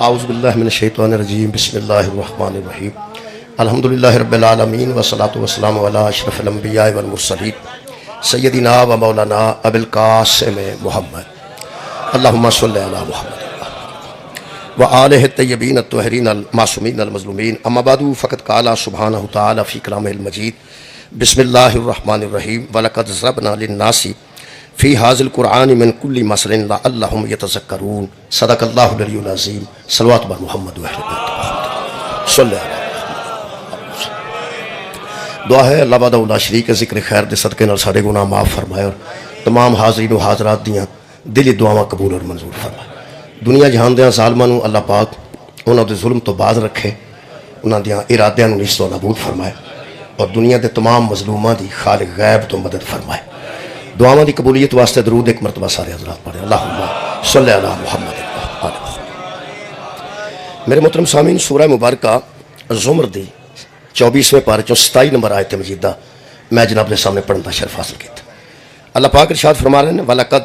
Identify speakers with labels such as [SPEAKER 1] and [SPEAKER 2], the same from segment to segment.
[SPEAKER 1] اعوذ باللہ من الشیطان الرجیم بسم اللہ الرحمن الرحیم الحمدللہ رب العالمین والصلاة والسلام علی اشرف الانبیاء والمرسلین سیدنا و مولانا ابی القاسم محمد اللہم صلی علی محمد و آلہ الطیبین الطاہرین المعصومین المظلومین اما بعد فقد قال سبحانہ تعالی فی کلامہ المجید بسم اللہ الرحمن الرحیم وَلَقَدْ ضَرَبْنَا لِلنَّاسِ فی ھذا القرآن من کل مثل لعلہم یتذکرون صدق اللہ العلی العظیم صلوات بر محمد و اہل بیت صلی اللہ علیہ وسلم۔ دعا ہے اللہ وحدہ لا شریک ذکر خیر دے صدقے نال سارے گناہ معاف فرمائے اور تمام حاضرین و حاضرات دیاں دلی دعاواں قبول اور منظور فرمائے۔ دنیا جہان دیاں ظالماں نوں اللہ پاک انہاں دے ظلم تو باز رکھے، انہاں دیاں ارادیاں نوں نیست و نابود فرمائے اور دنیا دے تمام مظلوماں دی خالق غیب تو مدد فرمائے۔ دعاواں دی قبولیت واسطے درود ایک مرتبہ سارے حضرات پڑھیں۔ اللہم صلی علی محمد و آلہ محمد۔ میرے محترم سامعین، سورہ مبارکہ زمر دی 24ویں پارے چوں 27 نمبر آیت مجیدہ میں جناب نے سامنے پڑھن دا شرف حاصل کیتا۔ اللہ پاک ارشاد فرما رہے ہیں وَلَقَدْ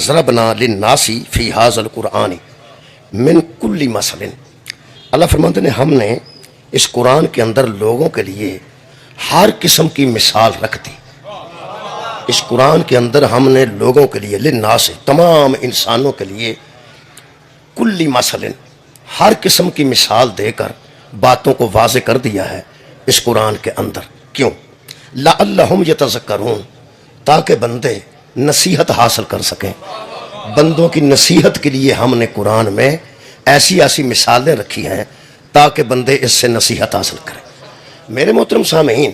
[SPEAKER 1] ضَرَبْنَا لِلنَّاسِ فِي هَذَا الْقُرْآنِ مِنْ كُلِّ مَثَلٍ۔ اللہ فرماتے ہیں ہم نے اس قرآن کے اندر لوگوں کے لیے ہر قسم کی مثال رکھ دی۔ اس قرآن کے اندر ہم نے لوگوں کے لیے للناس تمام انسانوں کے لیے کلی مثل ہر قسم کی مثال دے کر باتوں کو واضح کر دیا ہے اس قرآن کے اندر۔ کیوں؟ لعلہم یتذکرون، تاکہ بندے نصیحت حاصل کر سکیں۔ بندوں کی نصیحت کے لیے ہم نے قرآن میں ایسی ایسی مثالیں رکھی ہیں تاکہ بندے اس سے نصیحت حاصل کریں۔ میرے محترم سامعین،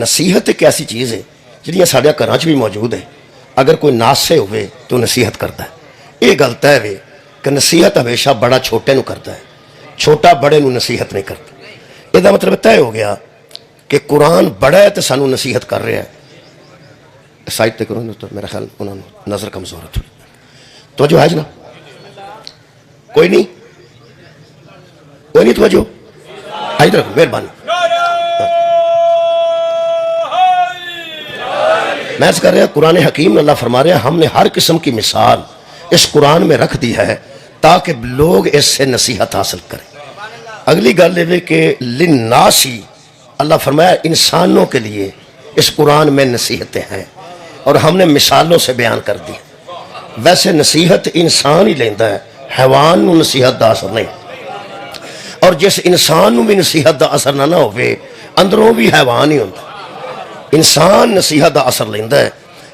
[SPEAKER 1] نصیحت ایک ایسی چیز ہے جہاں ساڈے گھراں بھی موجود ہے۔ اگر کوئی ناسے ہوئے تو نصیحت کرتا ہے۔ یہ گل طے ہے کہ نصیحت ہمیشہ بڑا چھوٹے نو کرتا ہے، چھوٹا بڑے نو نصیحت نہیں کرتا۔ یہ مطلب طے ہو گیا کہ قرآن بڑا ہے تو سانو نصیحت کر رہا ہے۔ سائڈ تے کرو تو میرا خیال انہوں نے نظر کمزور ہے تھوڑی۔ توجہ ہے جناب؟ کوئی نہیں؟ کوئی نہیں توجہ؟ ادھر رکھو، مہربانی۔ میں اس کر رہا قرآن حکیم اللہ فرما رہے ہیں ہم نے ہر قسم کی مثال اس قرآن میں رکھ دی ہے تاکہ لوگ اس سے نصیحت حاصل کریں۔ اگلی گل یہ کہ للناسی، اللہ فرمایا انسانوں کے لیے اس قرآن میں نصیحتیں ہیں اور ہم نے مثالوں سے بیان کر دی۔ ویسے نصیحت انسان ہی لیندہ ہے، حیوان نو نصیحت دا اثر نہیں، اور جس انسان نو بھی نصیحت دا اثر نہ ہوئے اندروں بھی حیوان ہی ہوتا ہے۔ انسان نصیحت دا اثر لیندہ ہے۔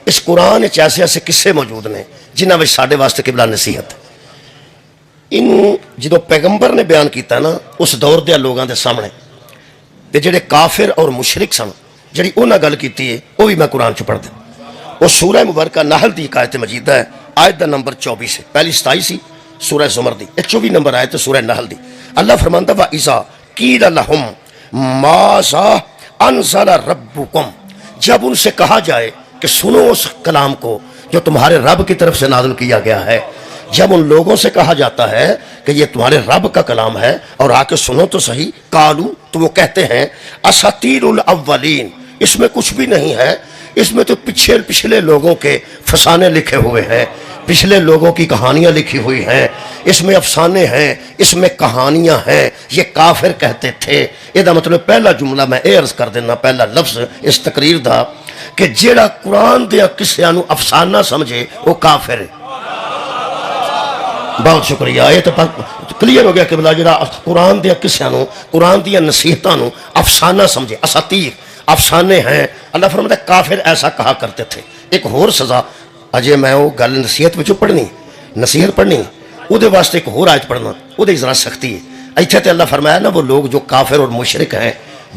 [SPEAKER 1] اس قرآن ایسے ایسے قصے موجود نے جنہاں وچ ساڈے واسطے قبلہ نصیحت ہے۔ ان جدو پیغمبر نے بیان کیتا نا اس دور دے لوگاں دے سامنے تے جڑے کافر اور مشرک سن جڑی انہاں گل کیتی ہے وہ بھی میں قرآن چ پڑھ دیں۔ وہ سورہ مبارکہ نحل دی آیت مجیدہ ہے، آیت دا نمبر 24 ہے، پہلی 27 سی سورہ زمر دی، 24 نمبر آیت سورہ نحل دی۔ اللہ فرماندا وَإِذَا قِيلَ لَهُمْ مَاذَا أَنزَلَ رَبُّكُمْ، جب ان سے کہا جائے کہ سنو اس کلام کو جو تمہارے رب کی طرف سے نازل کیا گیا ہے، جب ان لوگوں سے کہا جاتا ہے کہ یہ تمہارے رب کا کلام ہے اور آ کے سنو تو صحیح، قالو، تو وہ کہتے ہیں اساطیر الاولین، اس میں کچھ بھی نہیں ہے، اس میں تو پچھلے لوگوں کے فسانے لکھے ہوئے ہیں، پچھلے لوگوں کی کہانیاں لکھی ہوئی ہیں، اس میں افسانے ہیں، اس میں کہانیاں ہیں، یہ کافر کہتے تھے۔ یہ مطلب پہلا جملہ میں عرض کر دینا، پہلا لفظ اس تقریر دا کہ جیڑا قرآن دیا کسیاں نو افسانہ سمجھے وہ کافر ہے۔ بہت شکریہ، یہ تو کلیئر ہو گیا کہ بلا جیڑا قرآن دیا کسیاں نو، قرآن دیا نصیحتاں نو افسانہ سمجھے، اساطیر افسانے ہیں۔ اللہ فرماتا ہے کافر ایسا کہا کرتے تھے۔ ایک اور سزا اجے میں وہ گل نصیحت وچوں پڑھنی، نصیحت پڑھنی، وہ دے واسطے ایک اور آیت پڑھنا، وہ دے ذرا سختی ہے۔ ایتھے تے اللہ فرمایا نا وہ لوگ جو کافر اور مشرک ہیں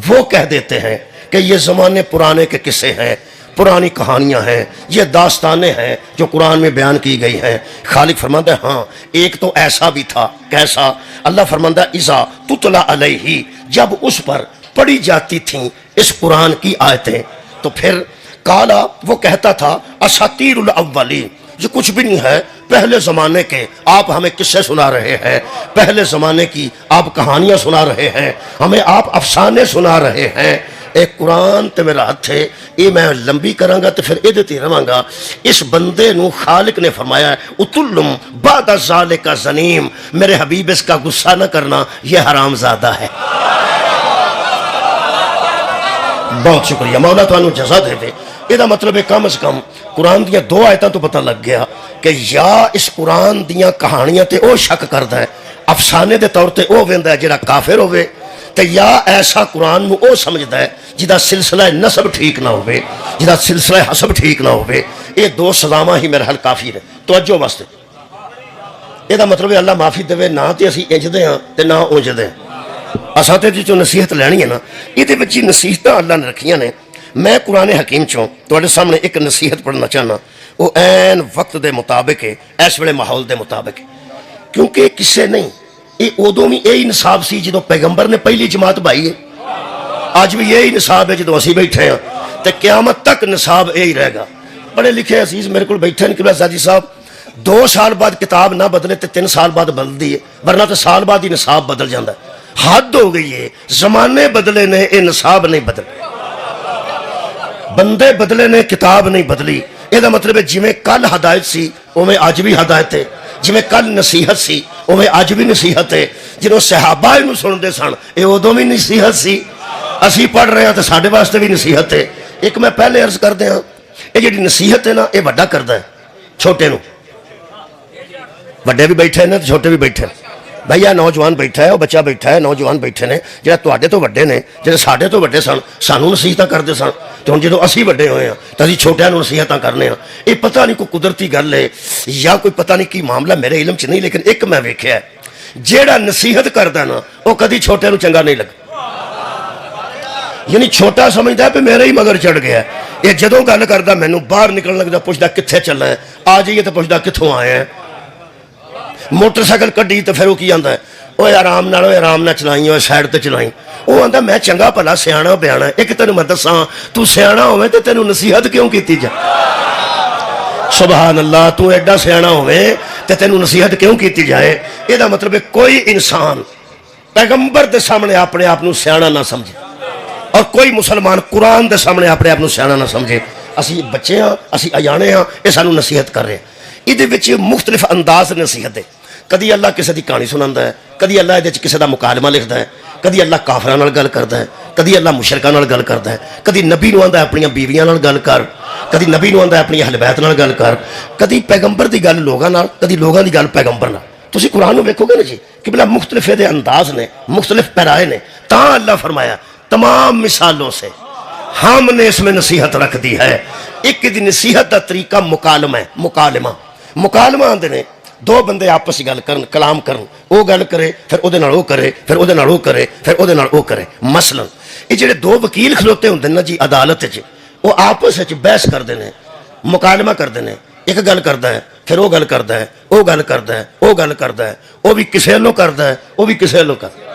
[SPEAKER 1] وہ کہہ دیتے ہیں کہ یہ زمانے پرانے کے قصے ہیں، پرانی کہانیاں ہیں، یہ داستانیں ہیں جو قرآن میں بیان کی گئی ہیں۔ خالق فرماتا ہے ہاں ایک تو ایسا بھی تھا، کیسا؟ اللہ فرماتا ہے اذا تتلی علیہ، جب اس پر پڑھی جاتی تھیں اس قرآن کی آیتیں تو پھر کالا، وہ کہتا تھا اساطیر الاولین، یہ کچھ بھی نہیں ہے، پہلے زمانے کے آپ ہمیں قصے سنا رہے ہیں، پہلے زمانے کی آپ کہانیاں سنا رہے ہیں، ہمیں آپ افسانے سنا رہے ہیں۔ اے قرآن تے میرا ہاتھ ہے، یہ میں لمبی کراں گا تو پھر یہ تے رہاں گا۔ اس بندے نو خالق نے فرمایا ہے اتلم بعد ذالک زنیم، میرے حبیب اس کا غصہ نہ کرنا، یہ حرام زادہ ہے۔ بہت شکریہ، مولا تانوں جزا دے دے۔ یہ مطلب ہے کم از کم قرآن دیاں 2 آیتاں تو پتہ لگ گیا کہ یا اس قرآن دیاں کہانیاں تے او شک کردا ہے، افسانے دے طور تے او ویندا ہے جڑا کافر ہوئے، تے یا ایسا قرآن نو او سمجھدا ہے جدا سلسلہ نسب ٹھیک نہ ہوئے، جدا سلسلہ حسب ٹھیک نہ ہوئے۔ یہ 2 سزاواں ہی میرے حل کافی نے توجہ واسطے۔ یہ مطلب ہے اللہ معافی دے، نہ تے اسی انج دے ہاں تے نہ اونج دے، اساں تے جو نصیحت لینی ہے نا، یہ وچ نصیحتاں اللہ نے رکھیاں نے۔ میں قرآن حکیم چوں تواڈے سامنے ایک نصیحت پڑھنا چاہنا، وہ عین وقت دے مطابق ہے، اس ویلے ماحول دے مطابق ہے، کیونکہ کسے نہیں، یہ ادوں بھی یہی نصاب سی جدوں پیغمبر نے پہلی جماعت بھائی ہے، آج بھی یہی نصاب ہے جدوں اسی بیٹھے ہیں، تے قیامت تک نصاب یہی رہے گا۔ پڑھے لکھے عزیز میرے کو بیٹھے ہیں کہ زادی صاحب 2 سال بعد کتاب نہ بدلے تے 3 سال بعد بدل دی ہے، ورنہ تو سال بعد ہی نصاب بدل جاندہ ہے۔ حد ہو گئی ہے، زمانے بدلے نے، یہ نصاب نہیں بدلے، بندے بدلے نے، کتاب نہیں بدلی۔ یہ مطلب ہے جویں کل ہدایت سی اویں اج بھی ہدایت ہے، جویں کل نصیحت سی اویں اج بھی نصیحت ہے۔ جنہوں صحابہ نو سنتے سن یہ ادوں بھی نصیحت سی، اسی پڑھ رہے ہیں تو ساڈے واسطے بھی نصیحت ہے۔ ایک میں پہلے عرض کر دیا، یہ جڑی نصیحت ہے نا، یہ وڈا کردا ہے چھوٹے نو، وڈے بھی بیٹھے ہیں چھوٹے بھی بیٹھے ہیں۔ بھائی یہ نوجوان بیٹھا ہے، وہ بچہ بیٹھا ہے، نوجوان بیٹھے نے جہاں تواڈے تو وڈے نے، جہاں ساڈے تو وڈے سن، سانوں نصیحتاں کرتے سن، تو ہن جدوں اسی وڈے ہوئے ہیں تو اسی چھوٹیاں نوں نصیحتاں کرنے ہاں۔ یہ پتہ نہیں کوئی قدرتی گل ہے یا کوئی پتہ نہیں کی معاملہ میرے علم چ نہیں، لیکن ایک میں ویکھیا ہے جیڑا نصیحت کردا نا وہ کدی چھوٹے نوں چنگا نہیں لگا، یعنی چھوٹا سمجھدا ہے پہ میرے ہی مگر چڑھ گیا ہے۔ یہ جدوں گل کردا مینوں باہر نکلن لگدا، پوچھدا کتھے چلنا ہے، آ جائیے تو پوچھدا کتھوں آئے ہیں، موٹر سائیکل کڈی تو پھر وہ کی آندا ہے اوے آرام نال، آرام نہ چلائیں، اوے سائڈ تے چلائیں۔ وہ آندا میں چنگا بھلا سیاਣਾ بیاਣਾ، ایک تینوں میں دساں تو سیاਣਾ ہوے تے تینوں نصیحت کیوں کیتی جا؟ سبحان اللہ، تو ایڈا سیاਣਾ ہوے تے تینوں نصیحت کیوں کیتی جائے؟ یہ مطلب ہے کوئی انسان پیغمبر دے سامنے اپنے آپ نو سیاਣਾ نہ سمجھے، اور کوئی مسلمان قرآن دے سامنے اپنے آپ نو سیاਣਾ نہ سمجھے۔ اسی بچے ہاں، اسی ایانے ہاں، یہ سانوں نصیحت کر رہے ہیں۔ یہ مختلف انداز نصیحت ہے، کدی اللہ کسی دی کہانی سناتا ہے، کدی اللہ یہ کسی دا مکالمہ لکھتا ہے، کدی اللہ کافراں نال گل کرتا ہے، کدی اللہ مشرکاں نال گل کرتا ہے، کدی نبی نو آندا ہے اپنی بیویاں نال گل کر، کدی نبی نو آندا ہے اپنی اہل بیت نال گل کر، کدی پیغمبر دی گل لوگاں نال، کدی لوگاں دی گل پیغمبر نال۔ تسی قرآن نو ویکھو گے نا جی کہ بلا مختلف دے انداز نے، مختلف پیرائے نے، تاں اللہ فرمایا تمام مثالوں سے ہم نے اس میں نصیحت رکھ دی ہے۔ ایک دی نصیحت دا طریقہ مکالمہ ہے، مکالمہ آندے نے 2 بندے آپس گل کرن، کلام کرن، وہ گل کرے پھر او دے نال او کرے، پھر او دے نال او کرے، پھر او دے نال او کرے۔ مثلا یہ جڑے 2 وکیل کھلوتے ہوندے نا جی عدالت وچ، وہ آپس وچ بحث کردے نے، مکالمہ کردے نے، ایک گل کردا ہے پھر وہ گل کردا ہے، وہ گل کردا ہے، وہ گل کردا ہے، وہ بھی کسے والوں کردا ہے، وہ بھی کسے والوں کردا ہے۔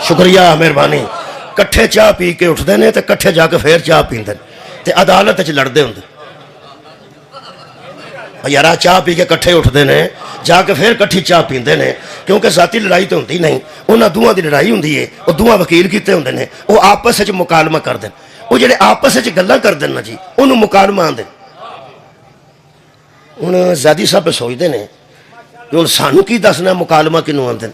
[SPEAKER 1] شکریہ، مہربانی۔ کٹھے چاہ پی کے اٹھتے ہیں تو کٹھے جا کے پھر چاہ پیندے تے عدالت وچ لڑدے ہوندے، یارا چاہ پی کے کٹھے اٹھتے ہیں جا کے پھر کٹھی چاہ پیندے نے، کیونکہ ذاتی لڑائی تو ہوندی نہیں، انہاں دوواں دی لڑائی ہوندی ہے، وہ دوواں وکیل کیتے ہوندے نے، وہ آپس وچ مکالمہ کردے، وہ جڑے آپس وچ گلاں کردے نا جی انہوں مکالمہ آندے۔ ہن زادی صاحب سوچدے نے کہ ہن سانوں کی دسنا مکالمہ کینوں آندے،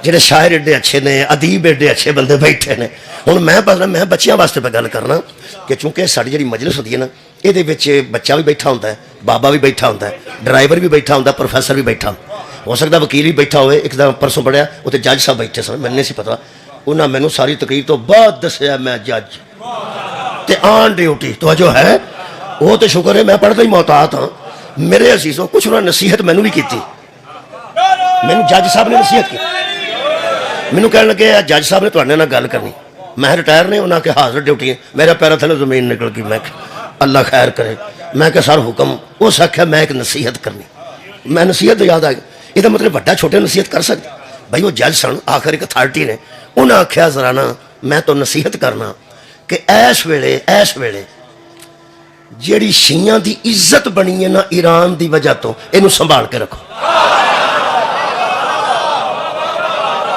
[SPEAKER 1] جڑے شاعر ایڈے اچھے نے، ادیب ایڈے اچھے بندے بیٹھے نے۔ ہن میں بچیاں واسطے پہ گل کرنا کہ چونکہ ساری جڑی مجلس ہوندی ہے نا، یہ بچہ بھی بیٹھا ہوتا ہے، بابا بھی بیٹھا ہوتا ہے، ڈرائیور بھی بیٹھا ہوتا ہے، پروفیسر بھی بیٹھا ہو سکتا وکیل بھی بیٹھا ہوئے۔ ایک دم پرسوں پڑھیا وہ تو جج صاحب بیٹھے سن، مجھے نہیں سی پتا، انہاں مینوں ساری تقریر تو بعد دسیا میں جج تے آن ڈیوٹی تو جو ہے وہ تو شکر ہے میں پڑھتا ہی محتاط ہاں۔ میرے عزیزوں کچھ انہوں نے نصیحت مینوں بھی کی، مینوں جج صاحب نے نصیحت کی، مینوں کہنے لگے جج صاحب نے تواڈے نال گل کرنی، میں ریٹائر نہیں ہونا کہ حاضر ڈیوٹی ہے، میرا پیرا تھلے زمین نکل گئی، میں اللہ خیر کرے، میں کہ سر حکم، اس آخیا میں ایک نصیحت کرنی، میں نصیحت یاد آ گئی، یہ مطلب بڑا چھوٹے نصیحت کر سکتے بھائی، وہ جج سن آخر ایک اتھارٹی نے، انہیں آخیا ذرا نا میں تو نصیحت کرنا کہ ایس ویلے جیڑی شیعہ دی عزت بنی ہے نا ایران دی وجہ تو اینو سنبھال کے رکھو۔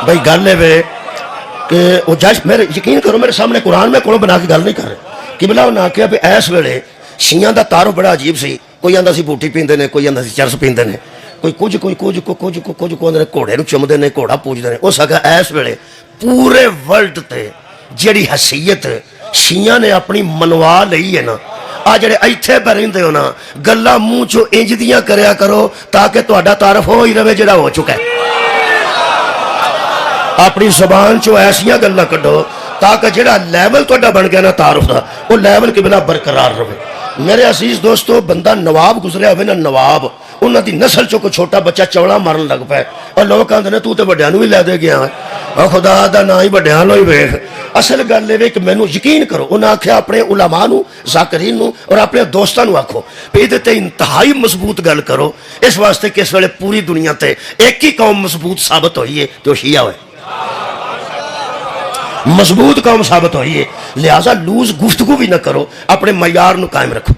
[SPEAKER 1] بھائی گل ہے کہ وہ جج میرے یقین کرو میرے سامنے قرآن میں کوڑوں بنا کے گل نہیں کر رہے قبلہ انہیں آخیا بھی اس ویلے شیعہ دا تعارف بڑا عجیب سی کوئی آندا سی بوٹی پیندے نے کوئی آندا سی چرس پیندے نے کوئی کچھ آندے نے گھوڑے نو چمدے نے گھوڑا پوجدے نے اس آخیا اس ویلے پورے ورلڈ تے جیڑی حیثیت شیعہ نے اپنی منوا لئی ہے نا آ جڑے ایتھے پہ رہندے ہو نا گلاں منہ چوں انج دیاں کریا کرو تاکہ تہاڈا تعارف ہو ہی رہے جڑا ہو چکا ہے اپنی زبان چوں ایسیاں گلاں کڈو تاکہ جڑا لیول تہاڈا بن گیا نا تعارف دا وہ لیول کے بنا برقرار رہے میرے عزیز دوستو بندہ نواب گزریا ہوئے نا نواب انہاں دی نسل چوں کوئی چھوٹا بچہ چوڑا مارن لگ پائے اور لوگ کہندے نے تو تے وڈیاں نوں ہی لے دے گیا اور خدا دا نا ہی وڈیاں نوں ہی ویکھ اصل گل اے کہ مینوں یقین کرو انہاں آکھیا اپنے علماء نوں ذاکرین نوں اور اپنے دوستاں نوں آکھو کہ ایدے تے انتہائی مضبوط گل کرو اس واسطے کہ اس ویلے پوری دنیا تے ایک ہی قوم مضبوط ثابت ہوئی ہے تو شیعہ ہوئے مضبوط قوم ثابت ہوئی ہے لہٰذا لوز گفتگو بھی نہ کرو اپنے معیار نو قائم رکھو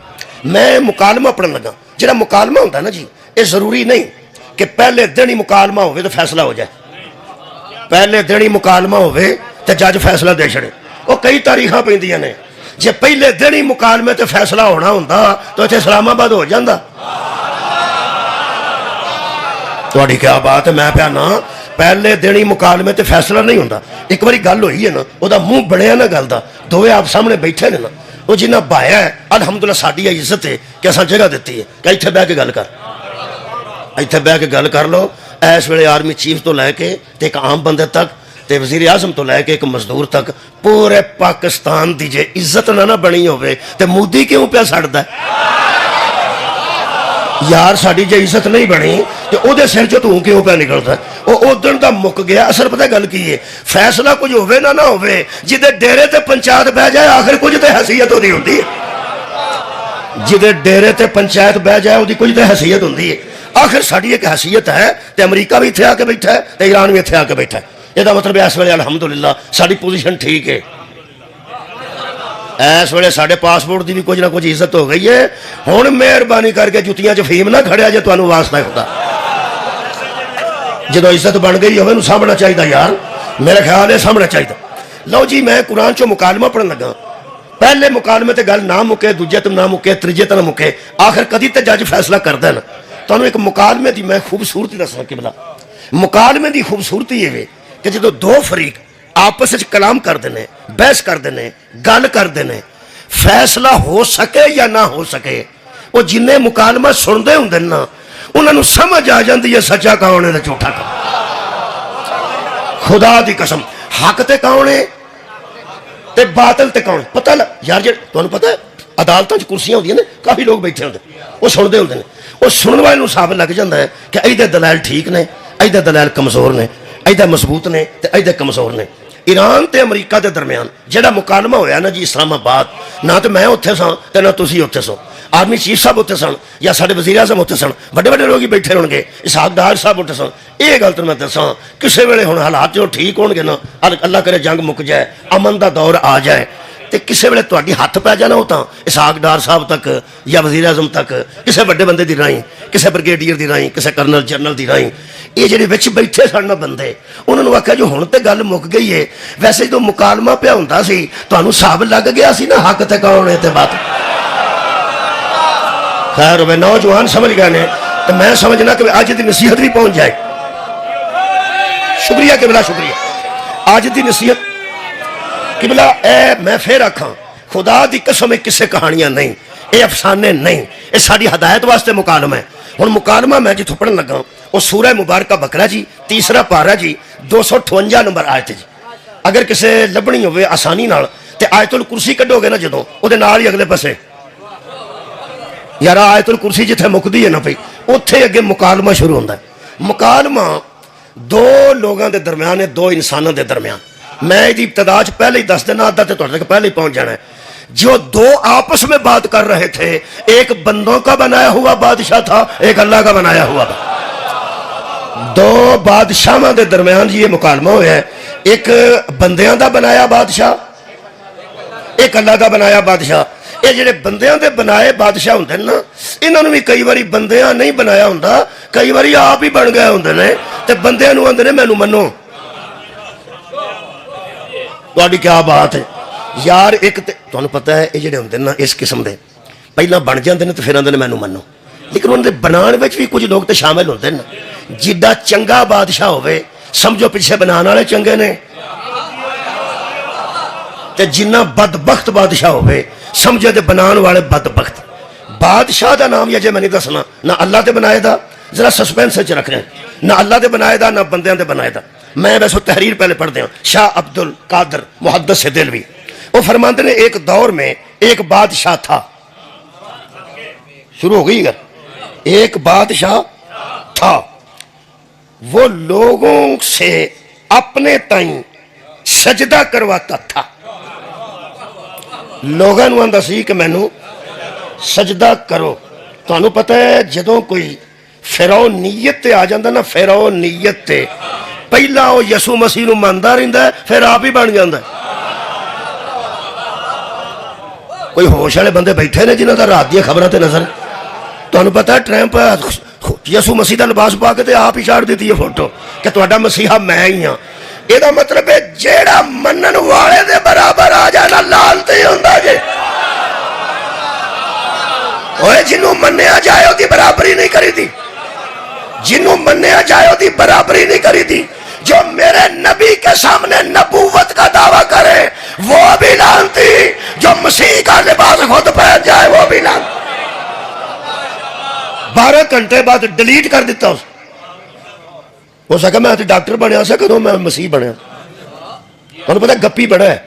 [SPEAKER 1] میں مکالمہ پڑھن لگا جڑا مکالمہ ہوتا نا جی یہ ضروری نہیں کہ پہلے دن ہی مکالمہ ہوئے تو فیصلہ ہو جائے پہلے دن ہی مکالمہ ہوئے تو جج فیصلہ دے چھڑے وہ کئی تاریخاں پیندیاں نے جے پہلے دن ہی مکالمے تے فیصلہ ہونا ہوندا تو اتنے اسلام آباد ہو جاندا تہاڈی کیا بات ہے میں پیا نا پہلے دن ہی مکالمے تے فیصلہ نہیں ہوندا ایک باری گل ہوئی ہے نا وہ دا منہ بڑھیا نا گل دا دوویں آپ سامنے بیٹھے نے نا وہ جنہ بایا ہے الحمدللہ ساڈی عزت ہے کہ اساں جگہ دیتی ہے کہ ایتھے بیٹھ کے گل کر ایتھے بیٹھ کے گل کر لو اس ویلے آرمی چیف تو لے کے تے ایک عام بندے تک تے وزیر اعظم تو لے کے ایک مزدور تک پورے پاکستان دی جے عزت نہ بنی ہوئے تے مودی کیوں پیا سڑدا ہے یار ساڈی جے عزت نہیں بنی تے او دے سر چوں تو کیوں پیا نکلدا ہے او دن دا مک گیا اثر پتہ گل کی ہے فیصلہ کچھ ہوے نہ ہوے جدے ڈیرے تے پنچایت بہ جائے آخر کچھ تے حیثیت ہوندی ہوندی ہے جدے ڈیرے تے پنچایت بہ جائے اودی کچھ تے حیثیت ہوندی ہے آخر ساڈی ایک حیثیت ہے تے امریکہ بھی اتھے آ کے بیٹھا ہے تے ایران بھی اتھے آ کے بیٹھا ہے یہ مطلب اس ویلے الحمدللہ ساڈی پوزیشن ٹھیک ہے اس ویلے ساڈے پاسپورٹ دی بھی کچھ نہ کچھ عزت ہو گئی ہے ہن مہربانی کر کے جتیاں چ فیم نہ کھڑیا جے تانوں واسطہ خدا جدو عزت بن گئی ہوئے نو سامنا چاہیے یار میرا خیال ہے سامنا چاہیے لو جی میں قرآن چو مکالمہ پڑھن لگا پہلے مکالمے تے گل نہ مکے دوجے تے نہ مکے تیجے تے نہ مکے آخر کدی تے جج فیصلہ کردا نا تانوں ایک مکالمے دی میں خوبصورتی دساں قبلہ مکالمے دی خوبصورتی یہ کہ جدو دو فریق آپس وچ کلام کردے نے بحث کردے نے گل کردے نے فیصلہ ہو سکے یا نہ ہو سکے وہ جنہیں مکالمہ سندے ہوندے نا انہاں نوں سمجھ آ جاندی ہے سچا کون ہے تے جھوٹا کون خدا دی قسم حق تے کون ہے تے باطل تے کون پتہ یار جے تانوں پتہ ہے عدالتاں وچ کرسیاں ہوندیاں نے کافی لوگ بیٹھے ہوندے وہ سندے ہوندے نے وہ سنن والے نوں ثابت لگ جاندا ہے کہ ایدے دلائل ٹھیک نے ایدے دلائل کمزور نے ایدے مضبوط نے تے ایدے کمزور نے ایران تے امریکہ دے درمیان جڑا مکالمہ ہویا نا جی اسلام آباد نہ تے میں اوتھے ساں تے نہ تسی اوتھے سو آرمی چیف صاحب اوتھے سن یا ساڈے وزیر اعظم اوتھے سن بڑے بڑے لوگ ہی بیٹھے ہون گے اسحاق ڈار صاحب اوتھے سن یہ گل تے میں دساں کسے ویلے ہن حالات جو ٹھیک ہون گے نا اللہ کرے جنگ مک جائے امن دا دور آ جائے تے کسے ویلے تہاڈی ہاتھ پہ جانا ہو تاں اسحاق ڈار صاحب تک یا وزیر اعظم تک کسے بڑے بندے دی رائیں کسے بریگیڈیئر دی رائیں کسے کرنل جنرل دی رائیں یہ جڑے وچ بیٹھے سن بندے انہوں نے آخیا جو ہن تے گل مک گئی ہے ویسے جو مکالمہ پیا ہوندا سی تانوں ثابت لگ گیا سی نا حق تے کون ہے تے بات خیر ہوئے نوجوان سمجھ گئے نے تو میں سمجھنا کہ آج دی نصیحت بھی پہنچ جائے شکریہ قبلہ شکریہ آج دی نصیحت قبلہ اے میں پھر آکھاں خدا دی قسم کسے کہانیاں نہیں اے افسانے نہیں اے ساری ہدایت واسطے مکالمہ ہے ہن مکالمہ میں جتھوں پڑھن لگا وہ سورہ مبارکہ بقرہ جی تیسرا پارہ جی 258 نمبر آیت جی اگر کسے لبنی ہوئے آسانی نال تے آیت الکرسی کڈو گے نا جدوں او دے نال ہی اگلے پاسے یار آیت الکرسی جتھے مکدی ہے نا پئی اوتھے اگے مکالمہ شروع ہوندا ہے مکالمہ دو لوگاں دے درمیان ہے دو انساناں دے درمیان میں دی ابتدا چ پہلے ہی دس دینا آدھا تے تہاڈے تک پہلے ہی پہنچ جانا ہے جو دو آپس میں بات کر رہے تھے ایک بندوں کا بنایا ہوا بادشاہ تھا ایک اللہ کا بنایا ہوا دو بادشاہاں دے درمیان جی یہ مکالمہ ہوا ہے ایک بندیاں دا بنایا بادشاہ ایک اللہ دا بنایا بادشاہ یہ جڑے بندیاں دے بنائے بادشاہ ہوندے نا انہاں نوں بھی کئی واری بندیاں نہیں بنایا ہوندا کئی واری آپ ہی بن گئے ہوندے نے تے بندیاں نوں آندے نے مینوں منو تہاڈی کیا بات ہے یار. ایک تمہیں پتہ ہے یہ جڑے ہوندے نا اس قسم دے پہلا بن جاندے نے تو پھر آندے نے مینوں منو, لیکن انہوں نے بنان وچ بھی کچھ لوگ تو شامل ہوندے نا. جڈا چنگا بادشاہ ہوے سمجھو پیچھے بنان والے چنگے نے, تے جنہ بدبخت بادشاہ ہوے سمجھو تے بنان والے بدبخت. بادشاہ دا نام یہ جے میں نہیں دسنا, نہ اللہ تے بنائے دا, ذرا سسپینس وچ رکھ رہے ہیں, نہ اللہ تے بنائے دا نہ بندیاں تے بنائے دا. میں ویسے تحریر پہلے پڑھ دیا, شاہ عبد القادر محدث دہلوی وہ فرماتے ہیں ایک دور میں ایک بادشاہ تھا. شروع ہو گئی گا. ایک بادشاہ تھا, وہ لوگوں سے اپنے تائیں سجدہ کرواتا تھا. لوگوں نے آندا سی کہ مینوں سجدہ کرو. تانوں پتہ ہے جدوں کوئی فرعون نیت تے آ جاندا نا, فرعون نیت تے پہلا وہ یسوع مسیح نوں مندا رہندا ہے, پھر آپ ہی بن جاندا ہے. کوئی ہوش والے بندے بیٹھے نے جنہاں دا رات دی خبراں تے نظر. تانوں پتہ ہے ٹرمپ یسوع مسیح دا لباس پا کے تے آپ ہی چاڑ دیتی ہے فوٹو کہ تہاڈا مسیحا میں ہی ہاں. یہ دا مطلب ہے جیڑا منن والے دے برابر آ جانا لعنتی ہوندا جے. اوے جنوں منیا جائے او دی برابری نہیں کری دی, جنوں منیا جائے او دی برابری نہیں کری دی. جو میرے نبی کے سامنے نبوت کا دعویٰ کرے وہ بھی لعنتی, جو مسیح کا لباس خود پہن جائے وہ بھی لعنتی. 12 گھنٹے بعد ڈیلیٹ کر دیتا ہو سکا میں ڈاکٹر بنیا سا کدوں میں مسیح بنیا. انہوں پتہ گپی بڑا ہے,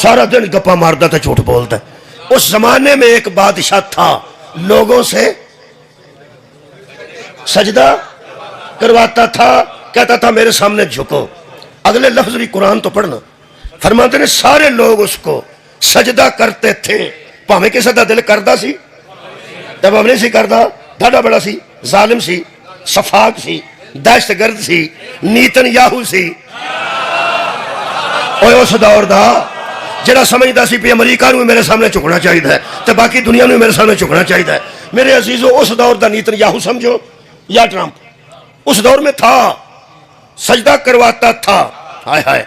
[SPEAKER 1] سارا دن گپا ماردا تھا, جھوٹ بولتا ہے. اس زمانے میں ایک بادشاہ تھا, لوگوں سے سجدہ کرواتا تھا, کہتا تھا میرے سامنے جھکو. اگلے لفظ بھی قرآن تو پڑھنا. فرماتے ہیں سارے لوگ اس کو سجدہ کرتے تھے, پاویں کسے دا دل کردا سی تب ہم نہیں سی کردا, ڈاڈا بڑا سی, ظالم سی, صفاق سی, دہشت گرد سی, نیتن یاہو سی. اوے اس دور دا جڑا سمجھدا سی پی امریکہ نوں میرے سامنے جھکنا چاہیے تے باقی دنیا نوں میرے سامنے جھکنا چاہیے. میرے عزیزو اس دور دا نیتن یاہو سمجھو یا ٹرمپ, اس دور میں تھا, سجدہ کرواتا تھا. ہائے ہائے.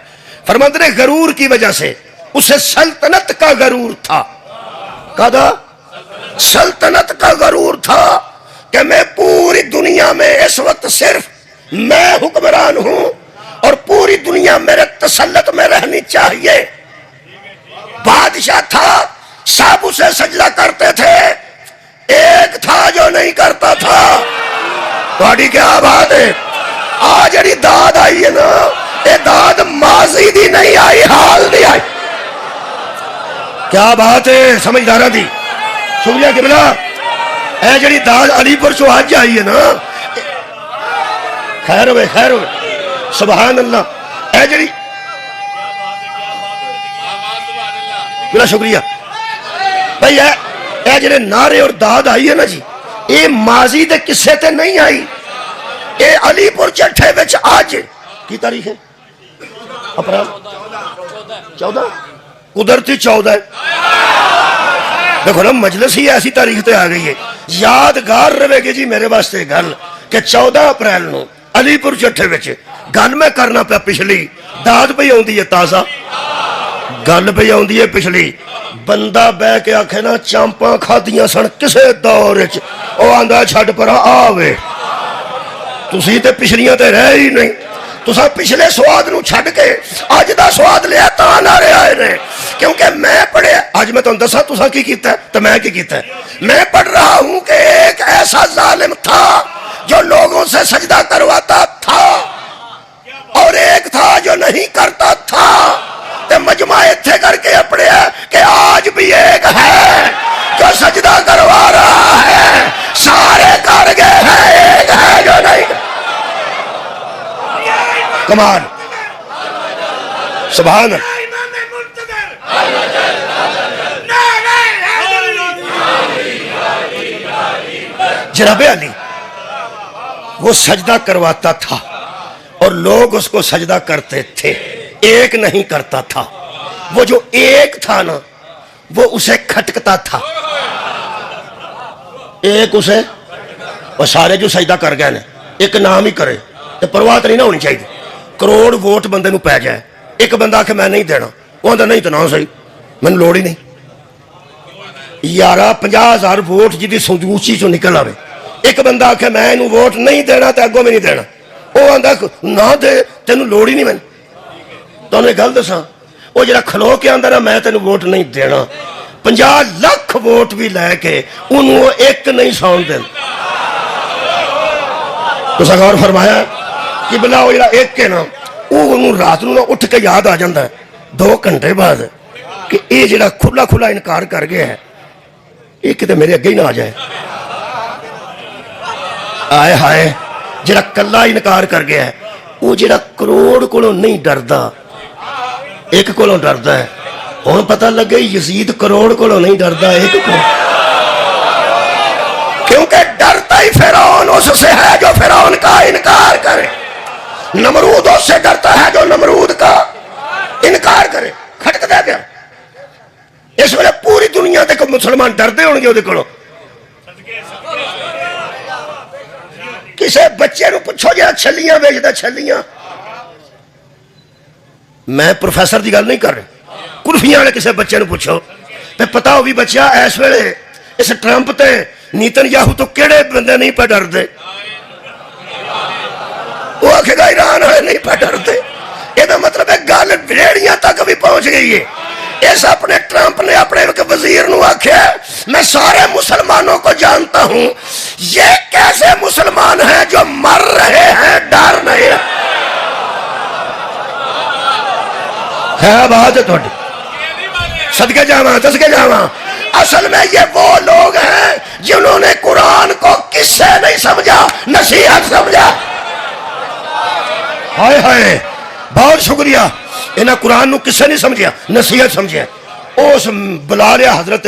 [SPEAKER 1] فرماتے ہیں غرور کی وجہ سے اسے سلطنت کا غرور تھا. کہا سلطنت کا غرور تھا کہ میں پوری دنیا میں اس وقت صرف میں حکمران ہوں اور پوری دنیا میرے تسلط میں رہنی چاہیے. بادشاہ تھا, سب اسے سجدہ کرتے تھے, ایک تھا جو نہیں کرتا تھا. تہاڈی کیا بات ہے. آج جڑی داد آئی ہے نا, یہ داد ماضی دی نہیں آئی, حال دی آئی. کیا بات ہے سمجھداراں دی. شکریہ قبلہ. اے جڑی داد علی پور چوں آج آئی ہے نا, خیر ہوئے خیر ہوئے, سبحان اللہ. اے جڑی بلا شکریہ بھائی, اے جڑے نعرے اور داد آئی ہے نا جی, یہ ماضی دے قصے تے نہیں آئی. اے علی پور چٹھے وچ آج کی تاریخ ہے؟ اپریل 14 قدرتی 14 ہے. دیکھو نا مجلس ہی ایسی تاریخ تے آ گئی ہے, یادگار رہے گی جی میرے واسطے گل کہ 14 اپریل نو علی پور چٹھے وچ گل میں کرنا پیا پچھلی, داد پہ آؤندی ہے تازہ, گل پہ آؤندی ہے پچھلی. بندہ بہ کے آکھے نا چامپاں کھادیاں سن کسے دور وچ, او آندا چھڈ پرا آوے. تسی تے پچھلیاں تے رہ ہی نہیں, تساں پچھلے سواد نو چھڈ کے اج دا سواد لیا تاں نعرے آئے نے. کیونکہ میں پڑھے, آج میں تمہیں دسا تساں کی کیتا ہے تو میں کی کیتا ہے. میں پڑھ رہا ہوں کہ ایک ایسا ظالم تھا جو لوگوں سے سجدہ کرواتا تھا, اور ایک تھا جو نہیں کرتا تھا. تے مجمع اتھے کر کے پڑھے کہ آج بھی ایک ہے جو سجدہ کروا رہا ہے, سارے کر گئے ہیں, ایک ہے جو نہیں. کمال سبحان اللہ. جناب علی وہ سجدہ کرواتا تھا اور لوگ اس کو سجدہ کرتے تھے, ایک نہیں کرتا تھا. وہ جو ایک تھا نا وہ اسے کھٹکتا تھا, ایک اسے, اور سارے جو سجدہ کر گئے نا ایک نام ہی کرے تو پرواہ نہیں نہ ہونی چاہیے. کروڑ ووٹ بندے نو پہ جائے, ایک بندہ کہ میں نہیں دینا, وہ آتا نہیں تو نہ صحیح، مجھے لوڑ ہی نہیں یارا 50,000 ووٹ جی سنجوچی چو نکل آئے، ایک بندہ آکھے میں انہوں ووٹ نہیں دینا تو اگوں میں نہیں دینا، وہ آتا نہ دے تینوں لوڑ ہی نہیں میں تو انہیں گل دساں وہ جڑا کھلو کے آندا نا میں تینوں ووٹ نہیں دینا 50 لاکھ ووٹ بھی لے کے انہوں ایک نہیں سون دین تو غور فرمایا کہ بلا وہ جڑا ایک کے نا وہ انہوں رات نو اٹھ کے یاد آ جاندہ ہے 2 گھنٹے بعد کہ یہ جڑا کھلا کھلا انکار کر گیا ہے یہ کتے میرے اگے ہی نہ آ جائے، آئے ہائے جڑا کلا انکار کر گیا ہے وہ جڑا کروڑ کو نہیں ڈردا ایک کو ڈردا ہے، ہوں پتہ لگے یزید کروڑ کو نہیں ڈردا ایک کو، کیونکہ ڈرتا ہی فرعون اس سے ہے جو فرعون کا انکار کرے، نمرود اس سے ڈرتا ہے جو نمرود کا انکار کرے، کھٹک دے گیا اس وجہ پوری دنیا تے مسلمان ڈردے ہوں گے وہ دیکھو کسے بچے نو پوچھو جا چھلیاں بیچدا چھلیاں، میں پروفیسر دی گل نہیں کر رہا، کلفیاں والے کسے بچے نو پوچھو تے پتا ہو بھی بچہ اس ویلے اس ٹرمپ تے نیتن یاہو تو کیڑے بندے نہیں پہ ڈردے، وہ آکھے گا ایران والے نہیں پہ ڈردے، یہ مطلب ہے گل بھیڑیاں تک بھی پہنچ گئی ہے۔ اس اپنے ٹرمپ نے اپنے وزیر نو آکھیا میں سارے مسلمانوں کو جانتا ہوں، یہ کیسے مسلمان ہیں جو مر رہے ہیں ڈر نہیں ہے بات ہے تھوڑی صدقے جاواں صدقے جاواں، اصل میں یہ وہ لوگ ہیں جنہوں نے قرآن کو کس سے نہیں سمجھا، نصیحت سمجھا، ہائے ہائے بہت شکریہ، انہیں قرآن نو کسے نہیں سمجھیا نصیحت سمجھیا، اس بلا لیا حضرت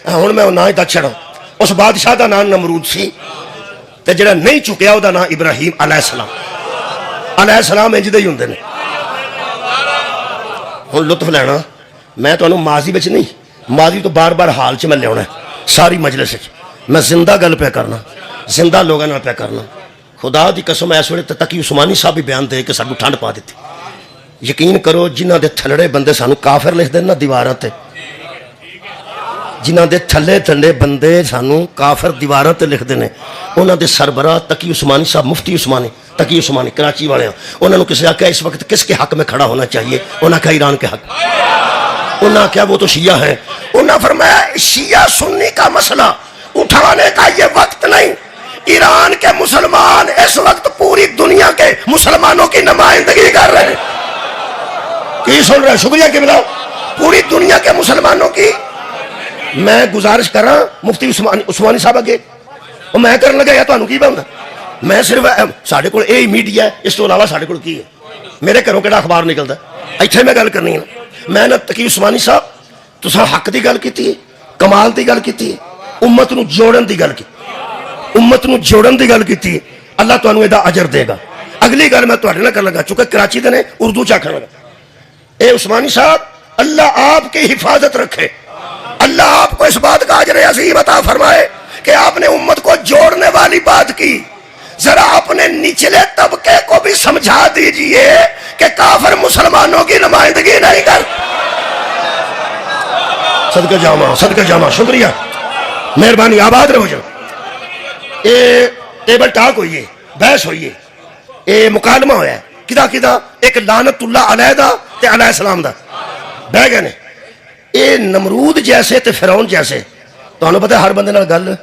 [SPEAKER 1] ہوں میں نام ہی چھڑا اس بادشاہ دا نام نمرود سی تے جڑا نہیں چکیا وہ دا نام ابراہیم علیہ السلام انج دے ہی ہوندے نے۔ ہوں لطف لینا میں تو ماضی بچ نہیں، ماضی تو بار بار حال چ میں لیا ہے ساری مجلس میں زندہ گل پہ کرنا، زندہ لوگوں نال پہ کرنا، خدا دی قسم اس ویلے تقی عثمانی صاحب بھی بیان دے کہ سانو ٹھنڈ پا دیتی، یقین کرو جنہ دے تھلڑے بندے سانو کافر لکھ دین نا دیواراں تے، جنہ دے تھلے تھلے بندے سانو کافر دیواراں تے لکھ دینے، انہاں دے سربراہ تقی عثمانی صاحب مفتی عثمانی تقی عثمانی کراچی والے ہیں، انہوں نے کسی آکھا اس وقت کس کے حق میں کھڑا ہونا چاہیے، انہوں نے کہا ایران کے حق، انہوں نے کہا وہ تو شیعہ ہیں، انہوں نے فرمایا شیعہ سنی کا مسئلہ اٹھانے کا یہ وقت نہیں، ایران کے مسلمان اس وقت پوری دنیا کے مسلمانوں کی نمائندگی کر رہے ہیں، کی سن رہے شکریہ کہ بلاؤ پوری دنیا کے مسلمانوں کی، میں گزارش کر رہا مفتی عثمانی صاحب اگے اور میں کرنے لگا یا تو انہوں کی بندہ میں صرف ساڑھے کو یہی میڈیا ہے اس تو علاوہ ساڑھے کو کی ہے، میرے گھروں کیڑا اخبار نکلتا ہے ایتھے میں گل کرنی ہے، میں نہ تقی عثمانی صاحب تساں حق دی گل کیتی ہے، کمال دی گل کیتی ہے، امت نو جوڑن دی گل کی، امت نو جوڑن دی گل کیتی ہے، اللہ تانوں دا اجر دے گا۔ اگلی گل میں تہاڈے نال کرن لگا چونکہ کراچی دے نے اردو چ آکھن لگا، اے عثمانی صاحب اللہ آپ کی حفاظت رکھے، اللہ آپ کو اس بات کا اجر عظیم عطا فرمائے کہ آپ نے امت کو جوڑنے والی بات کی، ذرا اپنے نچلے طبقے کو بھی سمجھا دیجئے کہ کافر مسلمانوں کی نمائندگی نہیں کر۔ صدقہ جامع شکریہ مہربانی آباد رہو جاؤ۔ اے ٹیبل ٹاک ہوئی ہے، بحث ہوئی ہے، اے مکالمہ ہویا ہے کدا ایک لعنت اللہ علیہ دا تے علیہ السلام دا بہ گئے نے، اے نمرود جیسے تے فرعون جیسے تو انہوں پتہ ہر بندے نال گل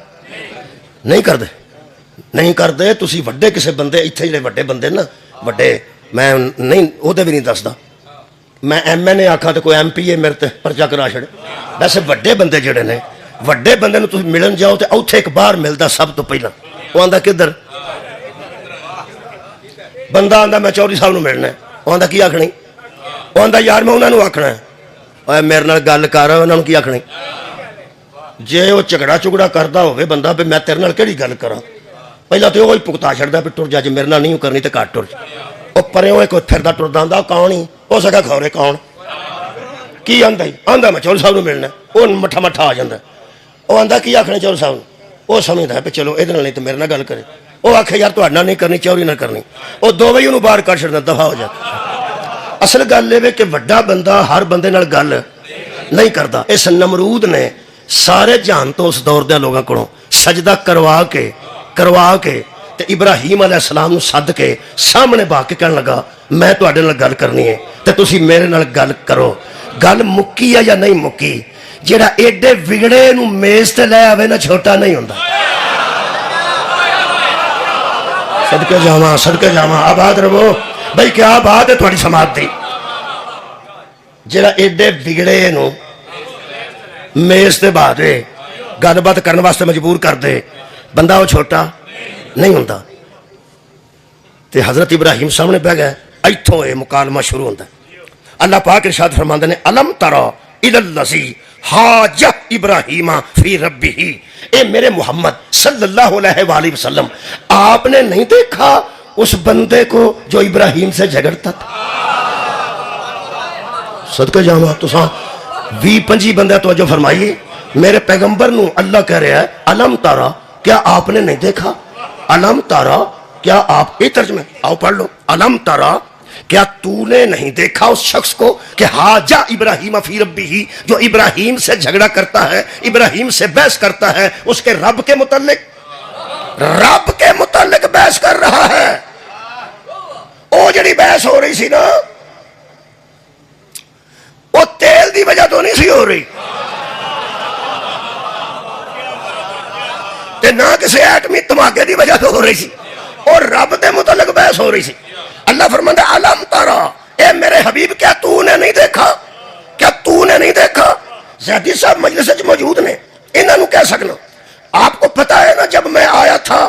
[SPEAKER 1] نہیں کردے تسی وڈے کسے بندے اتھے جڑے وڈے بندے نا وڈے میں نہیں او دے بھی نہیں دسدا میں ایم این اے آکھاں تے کوئی ایم پی اے میرے تے پرچہ کرا چھڑے، ویسے وڈے بندے جڑے نے وڈے بندے نو تسی ملن جاؤ تے اوتھے ایک بار ملدا سب تو پہلا وہ آندا کدھر بندہ آندا میں چودھری صاحب نو ملنا ہے، وہ آندا کی آکھنی، وہ آندا یار میں انہاں نو آکھنا ہے، اوے میرے نال گل کر انہاں نو کی آکھنی، جے وہ جھگڑا کردا ہوے بندہ پہ میں تیرے نال کیڑی گل کراں، پہلا تو وہی پکتا چھڑدا پہ ٹر جا جے میرے نال نہیں کرنی تے گھٹ ٹر جا، او پرے ہوئے کوئی پھردا ٹردا آندا کون ہی ہو سکا کھورے کون کی آندا ہی آندا میں چودھری صاحب نو ملنا ہے، وہ مٹھا آ جاندا وہ آندا کی آکھنا چودھری صاحب نو، وہ سمجھدا ہے پہ چلو ادھر نال نہیں تے میرے نال گل کرے، وہ آکھے یار تہاڈے نال نہیں کرنی چوری نہ کرنی، وہ دو وہی انہوں باہر کر چھڑدا دفاع ہو جاتا اصل گل یہ کہ وڈا بندہ ہر بندے نال گل نہیں کرتا. اس نمرود نے سارے جہان تو اس دور دے لوگوں کو سجدہ کروا کے تے ابراہیم علیہ السلام نو سد کے سامنے با کے کہنے لگا میں تواڈے نال گل کرنی ہے تے تسی میرے نال گل کرو. گل مکی ہے یا نہیں مکی؟ جیڑا ایڈے وگڑے نو میز تے لے آوے نا چھوٹا نہیں ہوندا. صدقے جاواں آباد رہو بھائی. کیا بات ہے تھوڑی سماعت دی. جیڑا ایڈے بگڑے نو میز تے بہا دے گل بات کرنے واسطے مجبور کر دے بندہ وہ چھوٹا نہیں ہوندا. تے حضرت ابراہیم سامنے بہ گئے. ایتھوں یہ مکالمہ شروع ہوتا ہے. اللہ پاک ارشاد فرماندے نے الم ترى الى الذی حاج ابراہیم فی ربہ. اے میرے محمد صلی اللہ علیہ وآلہ وسلم آپ نے نہیں دیکھا اس بندے کو جو ابراہیم سے جھگڑتا تھا؟ صدقہ جاواں تساں 20-25 بندے توجہ فرمائیے. میرے پیغمبر نو اللہ کہہ رہا ہے الم ترى کیا آپ نے نہیں دیکھا؟ الم ترى کیا آپ یہ ترجمہ آؤ پڑھ لو. الم ترى کیا تو نے نہیں دیکھا اس شخص کو کہ حاجہ ابراہیم فی ربہ جو ابراہیم سے جھگڑا کرتا ہے, ابراہیم سے بحث کرتا ہے, اس کے رب کے متعلق بحث کر رہا ہے. وہ جڑی بحث ہو رہی سی نا وہ تیل دی وجہ تو نہیں سی ہو رہی تے نہ کسی ایٹمی دھماکے دی وجہ تو ہو رہی سی, اور رب دے متعلق بحث ہو رہی سی. اللہ فرماتا ہے الم ترى اے میرے حبیب کیا تو نے نہیں دیکھا؟ کیا تو نے نہیں دیکھا؟ زیدی صاحب مجلس وچ موجود نے, انہاں نو کہہ سکنا آپ کو پتا ہے نا جب میں آیا تھا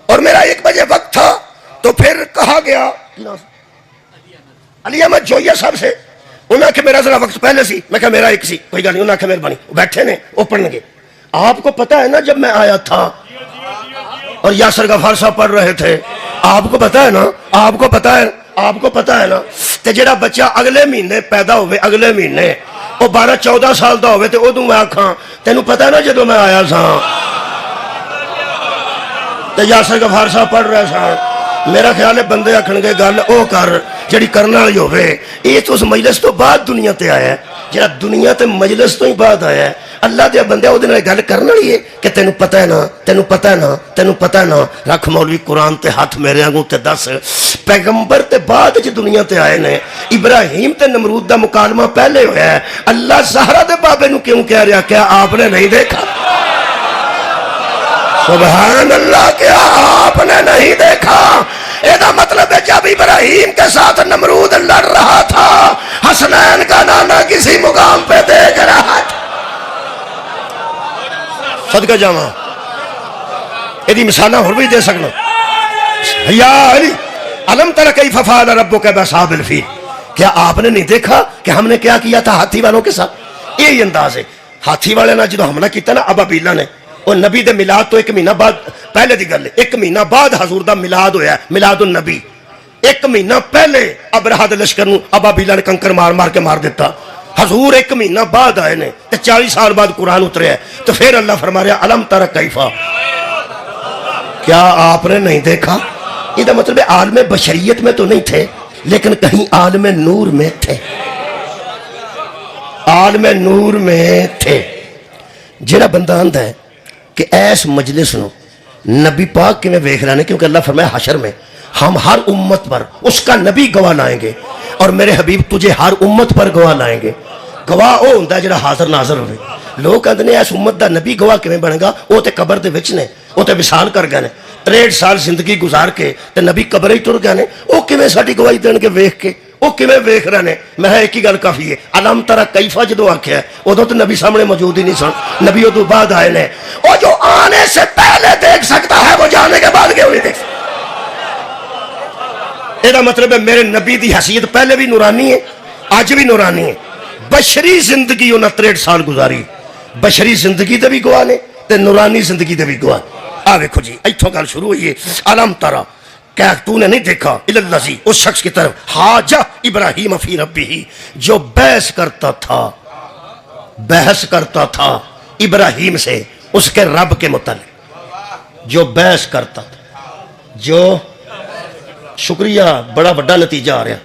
[SPEAKER 1] اور میرا 1 بجے وقت تھا تو پھر کہا گیا علی احمد جویا صاحب سے, انہاں کہ میرا ذرا وقت پہلے سی, میں کہا میرا 1 سی, کوئی گل نہیں, انہاں کہ مہربانی بیٹھے نے وہ پڑھیں گے. آپ کو پتا ہے نا جب میں آیا تھا اور یاسر غفار صاحب پڑھ رہے تھے, آپ کو پتا ہے نا, آپ کو پتا ہے نا تے جڑا بچہ اگلے مہینے پیدا ہوئے, اگلے مہینے وہ 12-14 سال دا ہوئے تے ادوں میں آکھاں تینوں پتا ہے نا جدوں میں آیا سا تے یاسر غفار صاحب پڑھ رہے سا, میرا خیال ہے بندے آکھن گے گل او کر جڑی کرن والی ہوے. یہ تو اس مجلس تو بعد دنیا تے آیا ہے, جڑا دنیا تے مجلس تو ہی بعد آیا ہے. اللہ دے بندے او دے نال گل کرن والی ہے کہ تینوں پتہ ہے نا, تینوں پتہ ہے نا, تینوں پتہ ہے نا. رکھ مولوی قرآن تے ہاتھ میرے آنگوں تے دس پیغمبر تے بعد وچ دنیا تے آئے نے. ابراہیم تے نمرود دا مکالمہ پہلے ہویا ہے. اللہ زہرا دے بابے نو کیوں کہہ رہا, کیا آپ نے نہیں دیکھا؟ سبحان اللہ, کیا آپ نے نہیں دیکھا؟ ایدہ مطلب ہے جب ابراہیم کے ساتھ نمرود لڑ رہا تھا حسنین کا نانا کسی مقام پہ دیکھ رہا تھا. صدقہ جاواں ایدی مثالہ ہور بھی دے سکنا. یا علی علم تر کیف فعل ربک باصحاب الفیل, کیا آپ نے نہیں دیکھا کہ ہم نے کیا کیا تھا ہاتھی والوں کے ساتھ؟ یہی انداز ہے. ہاتھی والے نے جدو حملہ کیتا نا ابابیلا نے, اور نبی دے میلاد تو 1 مہینہ بعد پہلے دی گل ہے, 1 مہینہ بعد حضور دا میلاد ہویا ہے, میلاد النبی. 1 مہینہ پہلے ابرہہ دے لشکر نو ابابیلا نے کنکر مار مار کے مار دیتا. حضور 1 مہینہ بعد آئے نے تے 40 سال بعد قرآن اترے ہے. تو پھر اللہ فرما رہا علم تر کیفا, کیا آپ نے نہیں دیکھا؟ یہ دا مطلب ہے عالم بشریت میں تو نہیں تھے لیکن کہیں عالم نور میں تھے, عالم نور میں تھے. جڑا بندہ آندا ہے کہ ایس مجلس نو نبی پاک کے میں ویکھ رہے ہیں, کیونکہ اللہ فرمایا حشر میں ہم ہر امت پر اس کا نبی گواہ لائیں گے, اور میرے حبیب تجھے ہر امت پر گواہ لائیں گے. گواہ او ہوندا ہے جڑا حاضر ناظر ہوئے. لوگ کہتے ہیں اس امت دا نبی گواہ کیویں بنے گا؟ وہ تے قبر دے وچ نے, وہ تے وصال کر گئے نے, 63 سال زندگی گزار کے تے نبی قبر ہی ٹر گئے نے. وہ کیویں ساڈی گواہی دین کے ویکھ کے, وہ کیویں ویکھ رہے نے؟ میں ایک ہی گل کافی ہے, علم ترى کیف جدو آکھیا ہے ادو تو نبی سامنے موجود ہی نہیں سن, نبی ادو بعد آئے نے. وہ جو آنے سے پہلے دیکھ سکتا ہے وہ جانے کے بعد کیوں نہیں دیکھ سکتا؟ یہ مطلب ہے میرے نبی دی حیثیت پہلے بھی نورانی ہے, آج بھی نورانی ہے. بشری زندگی انہاں 63 سال گزاری, بشری زندگی دے بھی گواہ نے تے نورانی زندگی دے بھی گواہ. آ ویکھو جی ایتھوں گل شروع ہوئی ہے. علم ترى, کیا تو نے نہیں دیکھا الی الذی, اس شخص کی طرف حاجہ ابراہیم فی ربہ, جو بحث کرتا تھا ابراہیم سے اس کے رب کے متعلق, جو بحث کرتا تھا, جو شکریہ، بڑا بڑا نتیجہ آ رہا.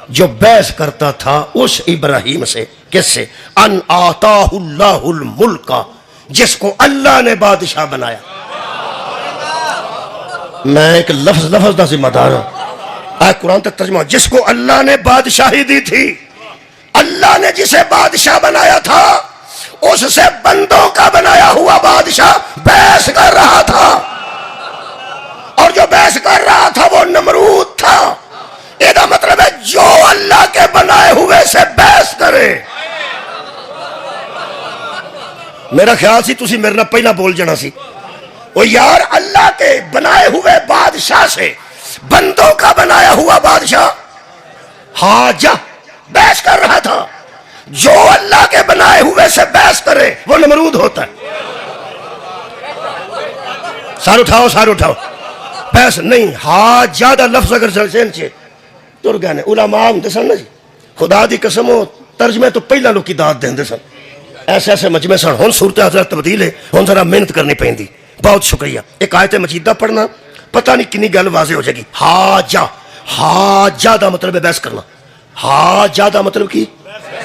[SPEAKER 1] جو بحث کرتا تھا اس ابراہیم سے، کس سے؟ ان آتاہ اللہ الملک، جس کو اللہ نے بادشاہ بنایا. میں ایک لفظ کا ذمہ دار ہوں. قرآن تک ترجمہ، جس کو اللہ نے بادشاہی دی تھی. اللہ نے جسے بادشاہ بنایا تھا اس سے بندوں کا بنایا ہوا بادشاہ بحث کر رہا تھا، اور جو بحث کر رہا تھا وہ نمرود تھا. یہ مطلب ہے جو اللہ کے بنائے ہوئے سے بحث کرے. میرا خیال سی تسی میرے نہ پہلا بول جانا سی. وہ یار اللہ کے بنائے ہوئے بادشاہ سے بندوں کا بنایا ہوا بادشاہ ہاں جا بحث کر رہا تھا. جو اللہ کے بنائے ہوئے سے بحث کرے وہ نمرود ہوتا ہے. سار اٹھاؤ. بحث نہیں، ہاں زیادہ لفظ اگر سین سے تر گئے نے. علماء ہوں سن نا جی، خدا دی قسم ہو ترجمے تو پہلا لوگ کی داد دیں سن. ایسے مجمع سن. ہوں صورت حضرت تبدیل ہے، ہوں ذرا محنت کرنی پہنتی. بہت شکریہ. ایک آیت مجیدہ پڑھنا، پتہ نہیں کنی گل واضح ہو جائے گی. ہاں جا دا مطلب ہے بحث کرنا. ہاں جا دا مطلب کی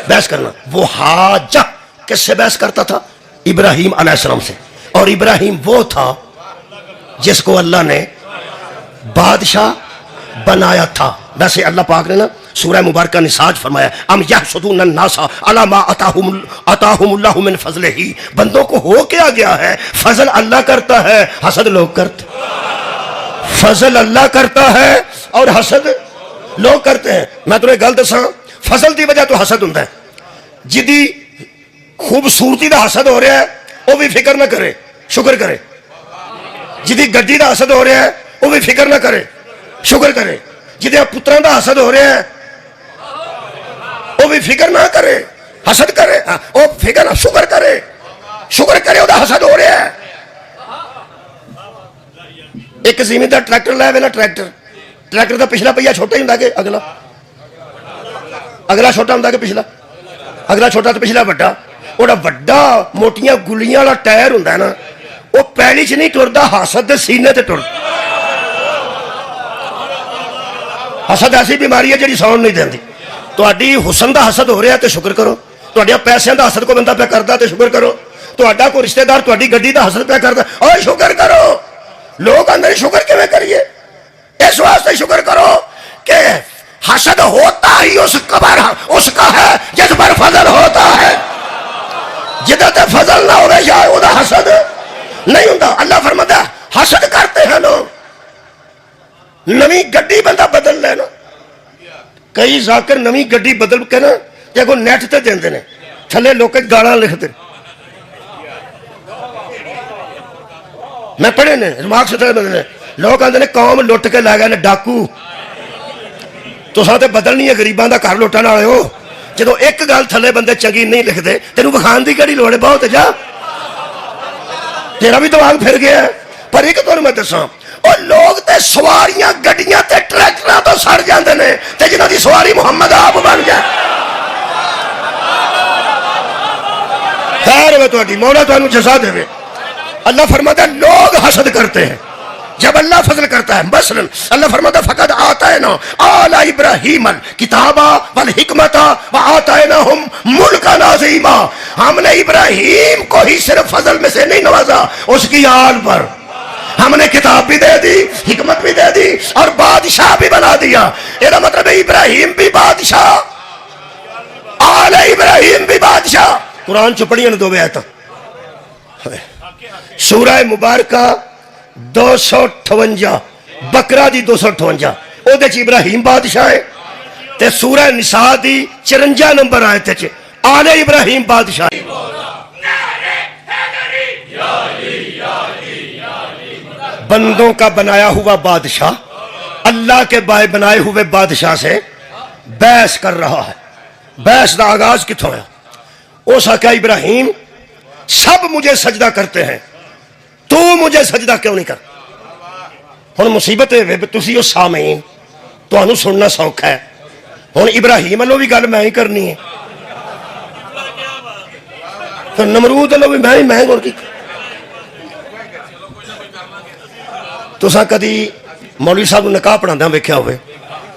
[SPEAKER 1] بحث کرنا. وہ ہاں جا کس سے بحث کرتا تھا؟ ابراہیم علیہ السلام سے. اور ابراہیم وہ تھا جس کو اللہ نے بادشاہ بنایا تھا. ویسے اللہ پاک نے نا سورہ مبارکہ نساج فرمایا، ام یحسدون الناس علی ما اتاہم اللہ من فضلہ. بندوں کو ہو کیا گیا ہے؟ فضل اللہ کرتا ہے، حسد لوگ کرتے. فضل اللہ کرتا ہے اور حسد لوگ کرتے ہیں. میں تمہیں گل دساں، فضل دی وجہ تو حسد ہوندا ہے. جدی خوبصورتی دا حسد ہو رہا ہے وہ بھی فکر نہ کرے، شکر کرے. جدی گڈی دا حسد ہو رہا ہے وہ بھی فکر نہ کرے، شکر کرے. جدے پتراں دا حسد ہو رہا ہے وہ بھی فکر نہ کرے، حسد کرے. وہ فکر نہ، شکر کرے. وہ دا حسد ہو رہا ہے. ایک زمیندار ٹریکٹر لے ویلا. ٹریکٹر دا پچھلا پہیا چھوٹا ہی ہوندا کہ اگلا چھوٹا ہوندا کہ پچھلا؟ اگلا چھوٹا تو پچھلا بڑا. وہ وڈا موٹیاں گلیاں والا ٹائر ہوندا ہے نا، وہ پیڑی چ نہیں ٹردا، حسد دے سینے تے ٹردا. حسد ایسی بیماری ہے جی سون نہیں دیندی. تہاڈی حسن دا حسد ہو رہا ہے تو شکر کرو. تہاڈے پیسے دا حسد کو بندہ پہ کردا تو شکر کرو. تہاڈا کوئی رشتہ دار تہاڈی گڈی دا حسد پہ کردا، اوے شکر کرو. لوگ اندر شکر کیویں کریے؟ اس واسطے شکر کرو کہ حسد ہوتا ہی اس کا ہے جس پر فضل ہوتا ہے. جدہ تے فضل نہ ہوئے یا او دا حسد نہیں ہوندا. اللہ فرماتا ہے حسد کرتے ہیں لوگ. نویں گڈی بندہ بدل لے نا. کئی ذاکر نویں گڈی بدل کے نا تے کو نیٹ تے دیندے نے، تھلے لوگ گالاں لکھتے. میں پڑھے نے دماغ سے بدلے. لوگ آتے ہیں قوم لٹ کے لے گئے نے ڈاکو. تو تے بدلنی ہے غریباں دا گھر لٹن والے ہو. جدو ایک گل تھلے بندے چنگی نہیں لکھتے تینوں بخان دی کہڑی لوڑ ہے؟ بہت جا تیرا بھی دماغ پھر گیا ہے. پر ایک تو میں دساں، اور لوگ تے سواریاں گڈیاں تے ٹریکٹراں تو سڑ جاندے نے تے جنہاں دی سواری محمد آپ بن جائے. خیر ہوے تہاڈی، مولا تانوں جزا دے. اللہ فرماتا ہے لوگ حسد کرتے ہیں جب اللہ فضل کرتا ہے. مثلا اللہ فرماتا ہے فقد آتینا آل ابراہیم الکتاب والحکمت وآتیناہم ملکا عظیما. ہم نے ابراہیم کو ہی صرف فضل میں سے نہیں نوازا، اس کی آل پر ہم نے کتاب بھی دے دی، حکمت بھی دے دی اور بادشاہ بھی بنا دیا. یہ مطلب ہے ابراہیم بھی بادشاہ، آل ابراہیم بھی بادشاہ. قرآن چپڑیاں نے دو بیعت. سورہ مبارکہ 258 بقرہ دی 258 او دے چ ابراہیم بادشاہ ہے تے سورہ نساء دی 54 نمبر آیت چ آل ابراہیم بادشاہ. بندوں کا بنایا ہوا بادشاہ اللہ کے بنائے ہوئے بادشاہ سے بحث کر رہا ہے. بحث دا آغاز کتوں ہے؟ اس آقا ابراہیم سب مجھے سجدہ کرتے ہیں، تو مجھے سجدہ کیوں نہیں کر؟ ہن مصیبت ہے تسی او سامعین تانوں سننا سوکھا ہے. ہن ابراہیم والوں بھی گل میں ہی کرنی ہے، تو نمرود والوں بھی میں ہی کی. تساں کدی مولوی صاحب نکاح پڑھاندیاں ویکھیا ہوئے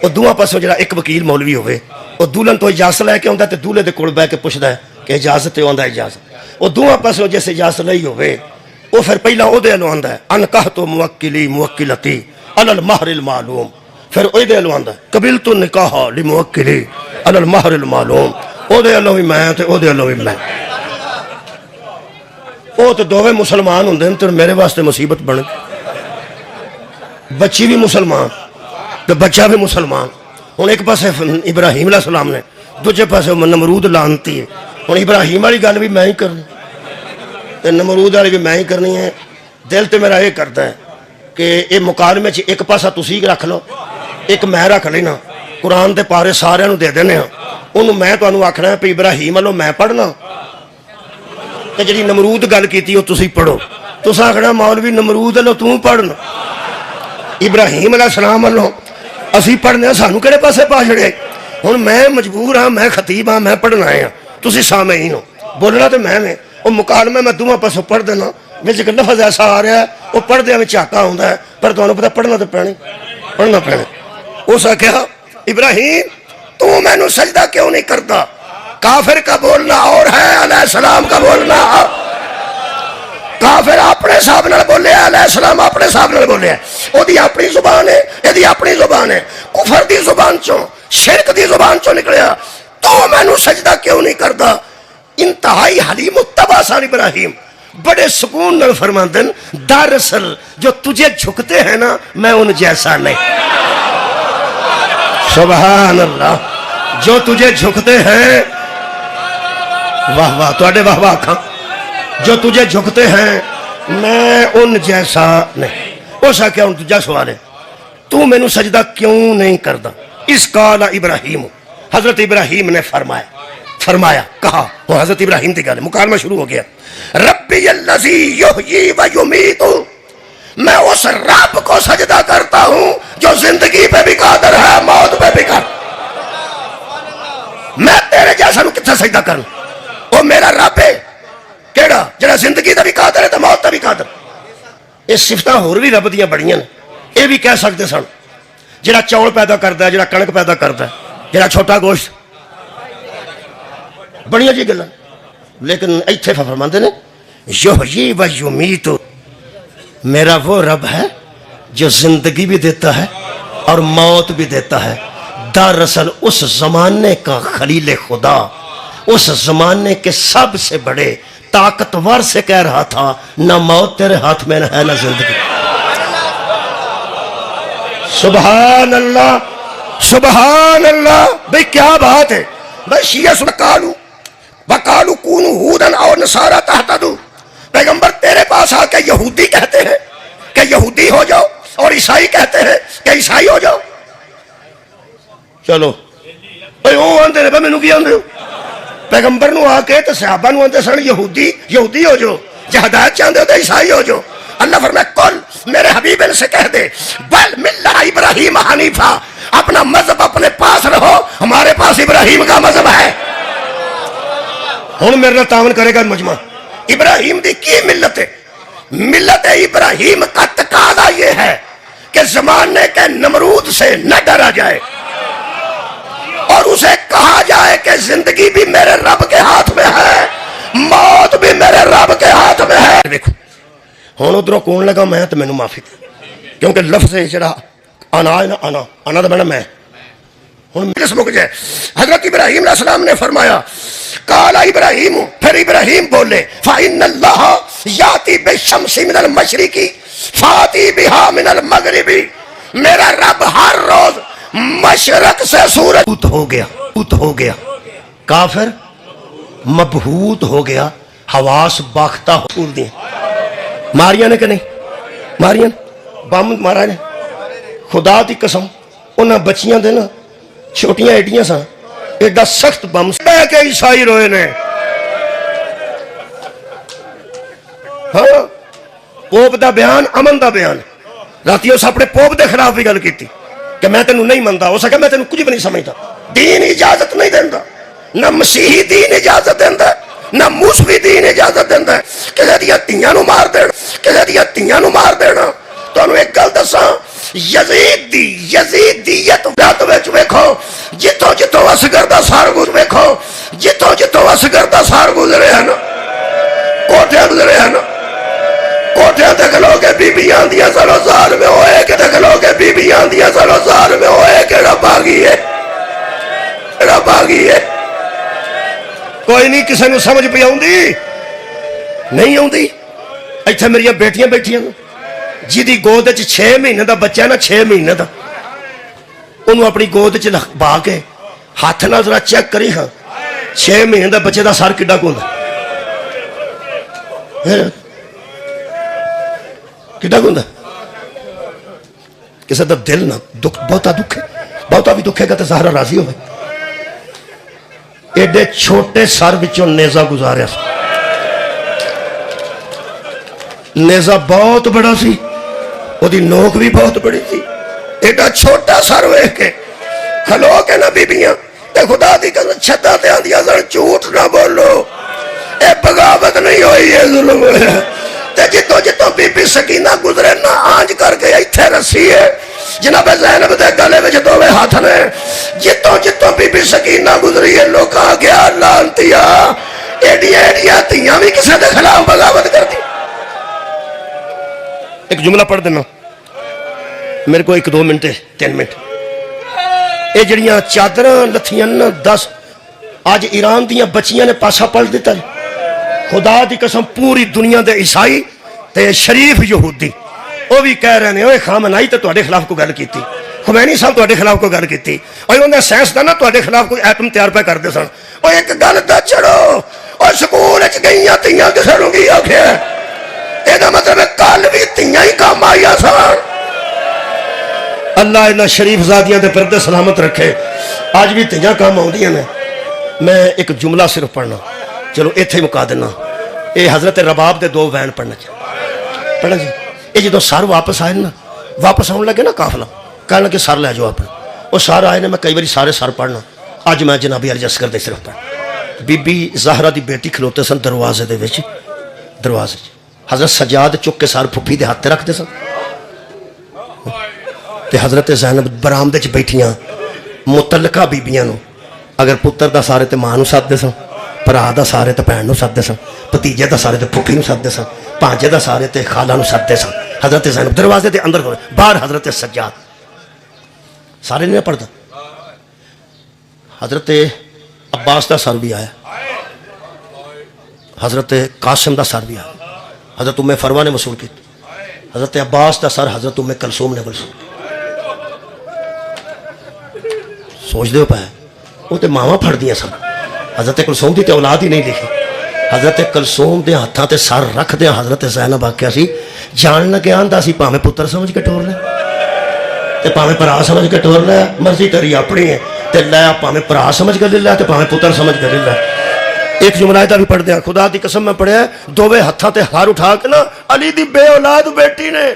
[SPEAKER 1] وہ دوواں پاسوں جڑا ایک وکیل مولوی ہوئے وہ دولہن تو اجازت لے کے آندا تے دولہے دے کول بیٹھ کے پوچھدا ہے کہ اجازت ہے؟ آندا اجازت۔ وہ دوواں پاسوں جس اجازت لئی ہوئے وہ پھر پہلا او دے لو آندا ہے انکحت موکلی موکلتی علی المہر المعلوم، پھر او دے لو آندا ہے قبلت النکاح لموکلی علی المہر المعلوم، او دے لو بھی میں تے او دے لو بھی میں۔ وہ تو دوویں مسلمان ہوندے تے میرے واسطے مصیبت بن گئی، بچی بھی مسلمان تو بچہ بھی مسلمان۔ ہوں ایک پاسے ابراہیم علیہ السلام نے، دوجے پاسے نمرود لانتی ہے۔ ہوں ابراہیم والی گل بھی میں ہی کرنی تے نمرود والی بھی میں ہی کرنی ہے۔ دل تو میرا یہ کرتا ہے کہ یہ مکالمے چ ایک پاسا تسی رکھ لو ایک میں رکھ لینا، قرآن دے پارے سارے دے دینے ہاں، انہوں میں تمہیں آخنا ہے پہ ابراہیم والوں میں پڑھنا تے جی نمرود گل کی وہ تسی پڑھو، تسا آخنا مولوی نمرود والوں توں پڑھنا، ابراہیم علیہ السلام والوں اسی پڑھنے سانو کہڑے پاسے پا چھڑے۔ ہوں میں مجبور ہاں، میں خطیب ہاں، میں پڑھنا ہے، تسی سامعین ہو، بولنا تو میں وہ مکالمے میں دونوں پاسوں پڑھ دینا، وچ ایک لفظ ایسا آ رہا ہے وہ پڑھدیا میں جھاکا ہوندا ہے، پر تمہیں پتہ پڑھنا تو پڑھنا پینا۔ اس آخیا ابراہیم تو مینوں سجدہ کیوں نہیں کرتا؟ کافر کا بولنا اور ہے، علیہ السلام کا بولنا، کافر اپنے حساب نال بولے، علیہ السلام اپنے حساب نال بولے، او دی اپنی زبان ہے، یہ دی اپنی زبان ہے، کفر دی زبان چوں شرک دی زبان چوں نکلیا، تو مینوں سجدہ کیوں نہیں کرتا؟ انتہائی حلیم الطبع سان ابراہیم بڑے سکون نال فرماندن دراصل جو تجھے جھکتے ہیں نا میں ان جیسا نہیں۔ سبحان اللہ، جو تجھے جھکتے ہیں، واہ واہ تواڈے واہ واہ کھاں، جو تجھے جھکتے ہیں میں ان جیسا نہیں۔ اس کیا ان تجھا سوال ہے تو مینوں سجدہ کیوں نہیں کرتا؟ اس قال ابراہیم، حضرت ابراہیم نے فرمایا کہا، وہ حضرت ابراہیم کی گل، مکالمہ شروع ہو گیا، ربی الذی یحیی و یمیت، میں اس رب کو سجدہ کرتا ہوں جو زندگی پہ بھی قادر ہے موت پہ بھی قادر، میں تیرے جیسا نو کتنا سجدہ کروں؟ وہ میرا رب ہے کیڑا جڑا زندگی دا بھی قادر ہے تو موت دا بھی قادر۔ یہ صفتاں ہور بھی رب دیاں بڑیاں نے، یہ بھی کہہ سکتے سن جڑا چول پیدا کرتا ہے، جڑا کنک پیدا کرتا ہے، جڑا چھوٹا گوشت، بڑیاں جی گلاں، لیکن ایتھے فرماندے نے یحیی و یمیت، میرا وہ رب ہے جو زندگی بھی دیتا ہے اور موت بھی دیتا ہے۔ دراصل اس زمانے کا خلیل خدا، اس زمانے کے سب سے بڑے طاقتور سے کہہ رہا تھا نہ موت تیرے ہاتھ میں ہے نہ زندگی۔ سبحان اللہ سبحان اللہ، بھئی کیا بات ہے بھئی، شیعہ وَقَالُوا كُونُوا هُودًا أَوْ نَصَارَىٰ تَهْتَدُوا، پیغمبر تیرے پاس آ کے یہودی کہتے ہیں کہ یہودی ہو جاؤ اور عیسائی کہتے ہیں کہ عیسائی ہو جاؤ۔ چلو بھئی وہ آندے نے، میں نو کی آندے ہو؟ پیغمبر نو آ کے تو صحابہ نو آندے سن یہودی ہو جو، جے ہدایت چاہندے ہو تو عیسائی ہو جو۔ اللہ فرمائے کل میرے حبیب ان سے کہہ دے بل ملہ ابراہیم حنیفہ، اپنا مذہب اپنے پاس رہو، ہمارے پاس ابراہیم کا مذہب ہے۔ ہوں میرے تعاون کرے گا مجمع، ابراہیم دی کی ملت ہے؟ ملت ابراہیم کا تقاضا یہ ہے کہ زمانے کے نمرود سے نہ ڈرا جائے اور اسے کہا جائے کہ زندگی بھی میرے رب کے ہاتھ میں ہے، موت بھی میرے رب کے ہاتھ میں ہے۔ دیکھو ہوں ادھروں کون لگا میں تو مینوں معافی دے، کیونکہ لفظ جڑا انا ہے نا، انا تو بنا میں ہوں مجلس مک جائے۔ حضرت ابراہیم علیہ السلام نے فرمایا قال ابراہیم، پھر ابراہیم بولے فإن اللہ یاتی بالشمس من المشرق فاتی بہا من المغرب، میرا رب ہر روز مشرق سے سورج ہو گیا، کافر مبہوت ہو گیا، حواس باختہ ہو دی، ماریاں نے کہ نہیں ماریاں نے، بم مارا نے، خدا دی قسم انہاں بچیاں دے نا چھوٹیاں ایڈیاں سن، ایڈا سخت بم بہ کے عیسائی روئے نے۔ ہاں پوپ دا بیان امن دا بیان، راتی اس اپنے پوپ دے خلاف بھی گل کیتی کہ میں تینوں نہیں منتا، ہو سکا میں تینوں کچھ بھی نہیں سمجھتا، دین اجازت نہیں دینا، نہ مسیحی دین اجازت دینا نہ موسوی دین اجازت دینا کسی دیا تیاں نو مار دینا، کسی دیا تیاں نو مار دینا۔ تو انہوں ایک گل دساں، یزیدیت ویکھو جتوں جتوں اصغر دا سار ویکھو جتوں جتوں اصغر دا سار گزرے ہیں کوٹھے گزرے ہیں کوٹھے دیکھ لو کہ بیبیاں دیاں سالو زار میں ہوئے کہ دیکھ لو کہ بیبیاں دیاں سالو زار میں ہوئے کہ رب آگئی ہے رب آگئی ہے کوئی نہیں کسے نو سمجھ پہ آؤں دی نہیں آؤں دی ایتھے میری بیٹیاں بیٹھیاں جی دی گود 6 مہینے دا بچہ ہے نا 6 مہینے دا انہوں اپنی گود با کے ہاتھ نہ ذرا چیک کری ہاں 6 مہینے دا بچے دا سار کڈا گوندا کڈا گوندا کسے دا دل نہ دکھ بہتا دکھ ہے بہتا بھی دکھے گا تو زہرا راضی ہوئے ایڈے چھوٹے سر بچوں نیزہ گزاریا سا نیزہ بہت بڑا سی وہ دی نوک بھی بہت بڑی تھی ایڈا چھوٹا سر ویکھ کے کھلو کے نہ بیبیاں تے خدا دی قسم چھتا تے آندیا سن جھوٹ نہ بولو اے بغاوت نہیں ہوئی ہے ظلم ہے تے جتوں جتوں بی بی سکینہ گزرے نہ آنج کر کے ایتھے رسی ہے جناب زینب دے گلے وچ دووے ہاتھ نے جتوں جتوں بی بی سکینہ گزری ہے لوکاں گیا لانتیا ایڈیاں ایڈیاں تیاں بھی کسے دے خلاف بغاوت کر دی ایک جملہ پڑھ دینا میرے کو 1-2 منٹ 3 منٹ اے جڑیاں چادراں لتھیاں 10 آج ایران دیاں بچیاں نے پاسا پلٹ دیتا ہے خدا دی قسم پوری دنیا دے عیسائی تے شریف یہودی وہ بھی کہہ رہے ہیں اوے خامنائی تے تواڈے خلاف کو گل کیتی خمینی صاحب تواڈے خلاف کو گل کیتی اوے انہاں سائنسدان تواڈے خلاف کوئی ایٹم تیار پہ کردے سن اوے ایک گل دا چھڑو او سکول وچ گئیاں تیاں کسے نوں کی آکھیا اے دا مطلب کل بھی تیاں ہی کام آیا سن اللہ انہاں شریف زادیاں دے پردے سلامت رکھے آج بھی تیاں کام آؤندیاں نے میں ایک جملہ صرف پڑھنا چلو ایتھے مکا دینا اے حضرت رباب دے 2 وین پڑھنا چاہیے پڑھنا جی یہ جدو سر واپس آئے نا واپس آن لگے نا قافلہ کہنے لگے سر لے جاؤ اپنا وہ سر آئے نا میں کئی باری سارے سر پڑھنا اج میں جنابی علی اصغر دے صرف پڑھنا بی بی زہرا دی بیٹی کھلوتے سن دروازے دے وچ دروازے حضرت سجاد چک کے سر پھپھی دے ہاتھ رکھ دے سن تے حضرت زینب برآمدے چ بیٹھیاں متعلقہ بیبیاں نو اگر پتر دا سارے تے ماں نو سد دے سن بھرا دا سارے تے بھین نو سد دے سن بھتیجے دا سارے تے پھپھی نو سد دے سن پانچے دا سارے تے خالہ نو سد دے سن حضرت زینب دروازے دے اندر باہر حضرت سجاد سارے نہیں پڑھتا حضرت عباس دا سر بھی آیا حضرت قاسم دا سر بھی آیا حضرت ام فروہ نے وصول کی حضرت عباس دا سر حضرت ام کلثوم نے وصول کی سوچ دے پایا وہ تے ماما پھڑ دیا سن حضرت کلثوم دی تے اولاد ہی نہیں لکھی حضرت کلثوم دے ہاتھاں تے سر رکھ دیا حضرت زینب آکھیا سی جان لگے آندا سی پاویں پتر سمجھ کے ٹور لے تے پاویں بھرا سمجھ کے ٹور لے مرضی تیری اپنی ہے تے لے پاویں بھرا سمجھ کے لے تے پاویں پتر سمجھ کے لے ایک جملہ دا بھی پڑھ دیا خدا دی قسم میں پڑھیا دوویں ہتھاں تے ہار اٹھا کے نا علی دی بے اولاد بیٹی نے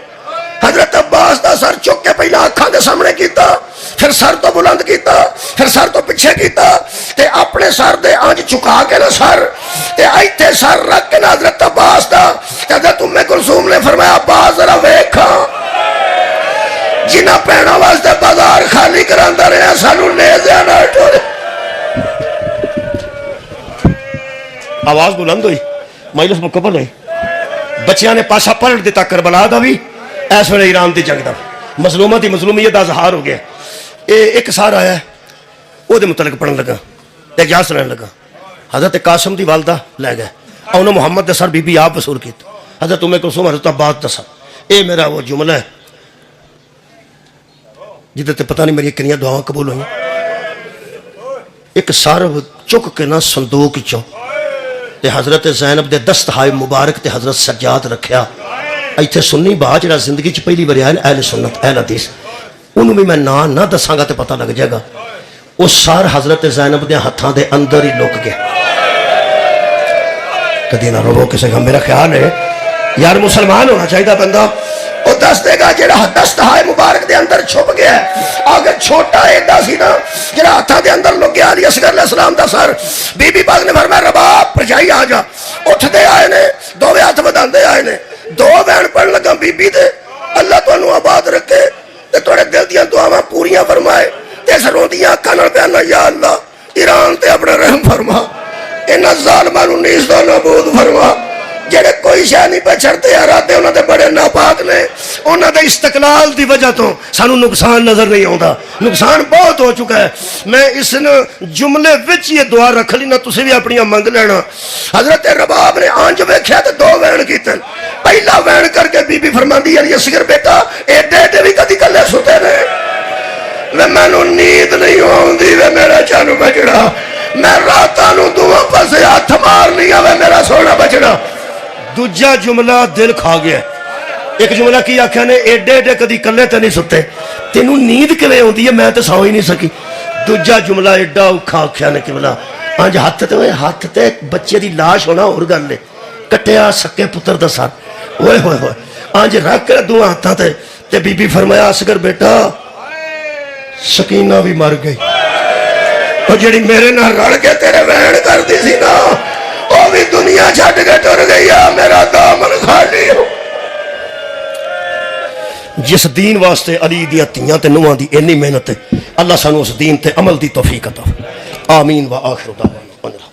[SPEAKER 1] حضرت عباس دا سر چک کے پہلا اکھاں دے سامنے کیتا پھر سر تو بلند کیتا پھر سر تو پیچھے کیتا تے اپنے سر دے آنج چکا کے نا سر تے ایتھے سر رکھ کے نا حضرت عباس دا حضرت ام کلثوم نے فرمایا عباس ذرا ویکھاں جنہ پہنا واسطے بازار خالی کراندا رہیا سانو نیزیاں نال ٹورے آواز بلند ہوئی مجلس مکمل ہوئی بچیاں نے پاسا پلٹ دیتا کربلا دا بھی ایس ویلے ایران دی جنگ دا مظلومہ دی مظلومیت دا اظہار ہو گیا ایک سار آیا وہ دے متعلق پڑھن لگا اجاز رہن لگا حضرت قاسم دی والدہ لے گئے انہوں محمد دے سر بی بی آپ وصول کیت حضرت ام کلثوم حضرت عباس دسا اے میرا وہ جملہ ہے جدے تے پتہ نہیں میری کنیاں دعاواں قبول ہوئیں ایک سار چک کے نا صندوق چوں تے حضرت زینب دے دستہائے مبارک تے حضرت سجاد رکھیا ایتھے سنی با جڑا زندگی چ پہلی بار آئے اہل سنت اہل حدیث انہوں بھی میں نہ دساں گا تے پتہ لگ جائے گا وہ سار حضرت زینب دے ہتھاں دے اندر ہی لک گیا کدی نہ رو کسے کا میرا خیال ہے یار مسلمان ہونا چاہیے بندہ وہ دس دے گا جڑا دستہائے مبارک دے اندر چھپ گیا اگر چھوٹا ایڈا سی نا جڑا ہتھاں دے اندر لگ گیا علی اصغر علیہ السلام دا سر بی بی پاک نے فرمایا رباب پرجائی آ جا اٹھ دے آئے نے دوویں ہاتھ وداندے آئے نے 2 وین پڑھن لگا بی بی دے اللہ تانوں آباد رکھے تے تھوڑے دل دیاں دعاواں پوریاں فرمائے تے اس روندیاں اکھاں نال بیان یا اللہ ایران تے اپنا رحم فرما، انہاں ظالماں نوں نیست و نابود فرما، جڑے کوئی شے نہیں پہ چھڑتے ارادے انہاں دے بڑے ناپاک نے، انہاں دے استقلال دی وجہ تو سانو نقصان نظر نہیں آوندا، نقصان بہت ہو چکا ہے۔ میں اس جملے وچ یہ دعا رکھ لی نا، تسی بھی اپنیاں منگ لینا۔ حضرت رباب نے آنج ویکھیا تے دو وین کیتے، پہلا وین کر کے بی بی فرماندی ہے اصغر بیٹا ایڈے ایڈے بھی کدی کلے ستے نے، میں مینوں نیند نہیں آوندی وے میرا چانو بچڑا، میں راتاں نوں دواں پاسے ہاتھ مار لیا وے میرا سونا بچڑا۔ دوجا جملہ دل کھا گیا۔ ایک جملہ کی آکھیا نے ایڈے ایڈے کدی کلے تے نہیں ستے، تینوں نیند کیویں آوندی ہے میں تے سو ہی نہیں سکی۔ دوجا جملہ ایڈا اوکھا آکھیا نے کہ بلا انج ہاتھ تے بچے دی لاش ہونا اور گل ہے، کٹیا سکے پتر دا سر، اوئے ہوئے ہوئے انج رکھ کے دو ہاتھاں تے بی بی فرمایا اصغر بیٹا سکینہ بھی مر گئی، اور جڑی میرے نال رل کے تیرے وین کردی سی نا وہ بھی دنیا چھڈ کے ٹر گئی ہے، میرا دامن خالی ہو۔ جس دین واسطے علی دیاں تیاں تے نواں دی اینی محنت ہے، اللہ سانو اس دین تے عمل دی توفیق عطا۔ آمین و آخر دعوانا۔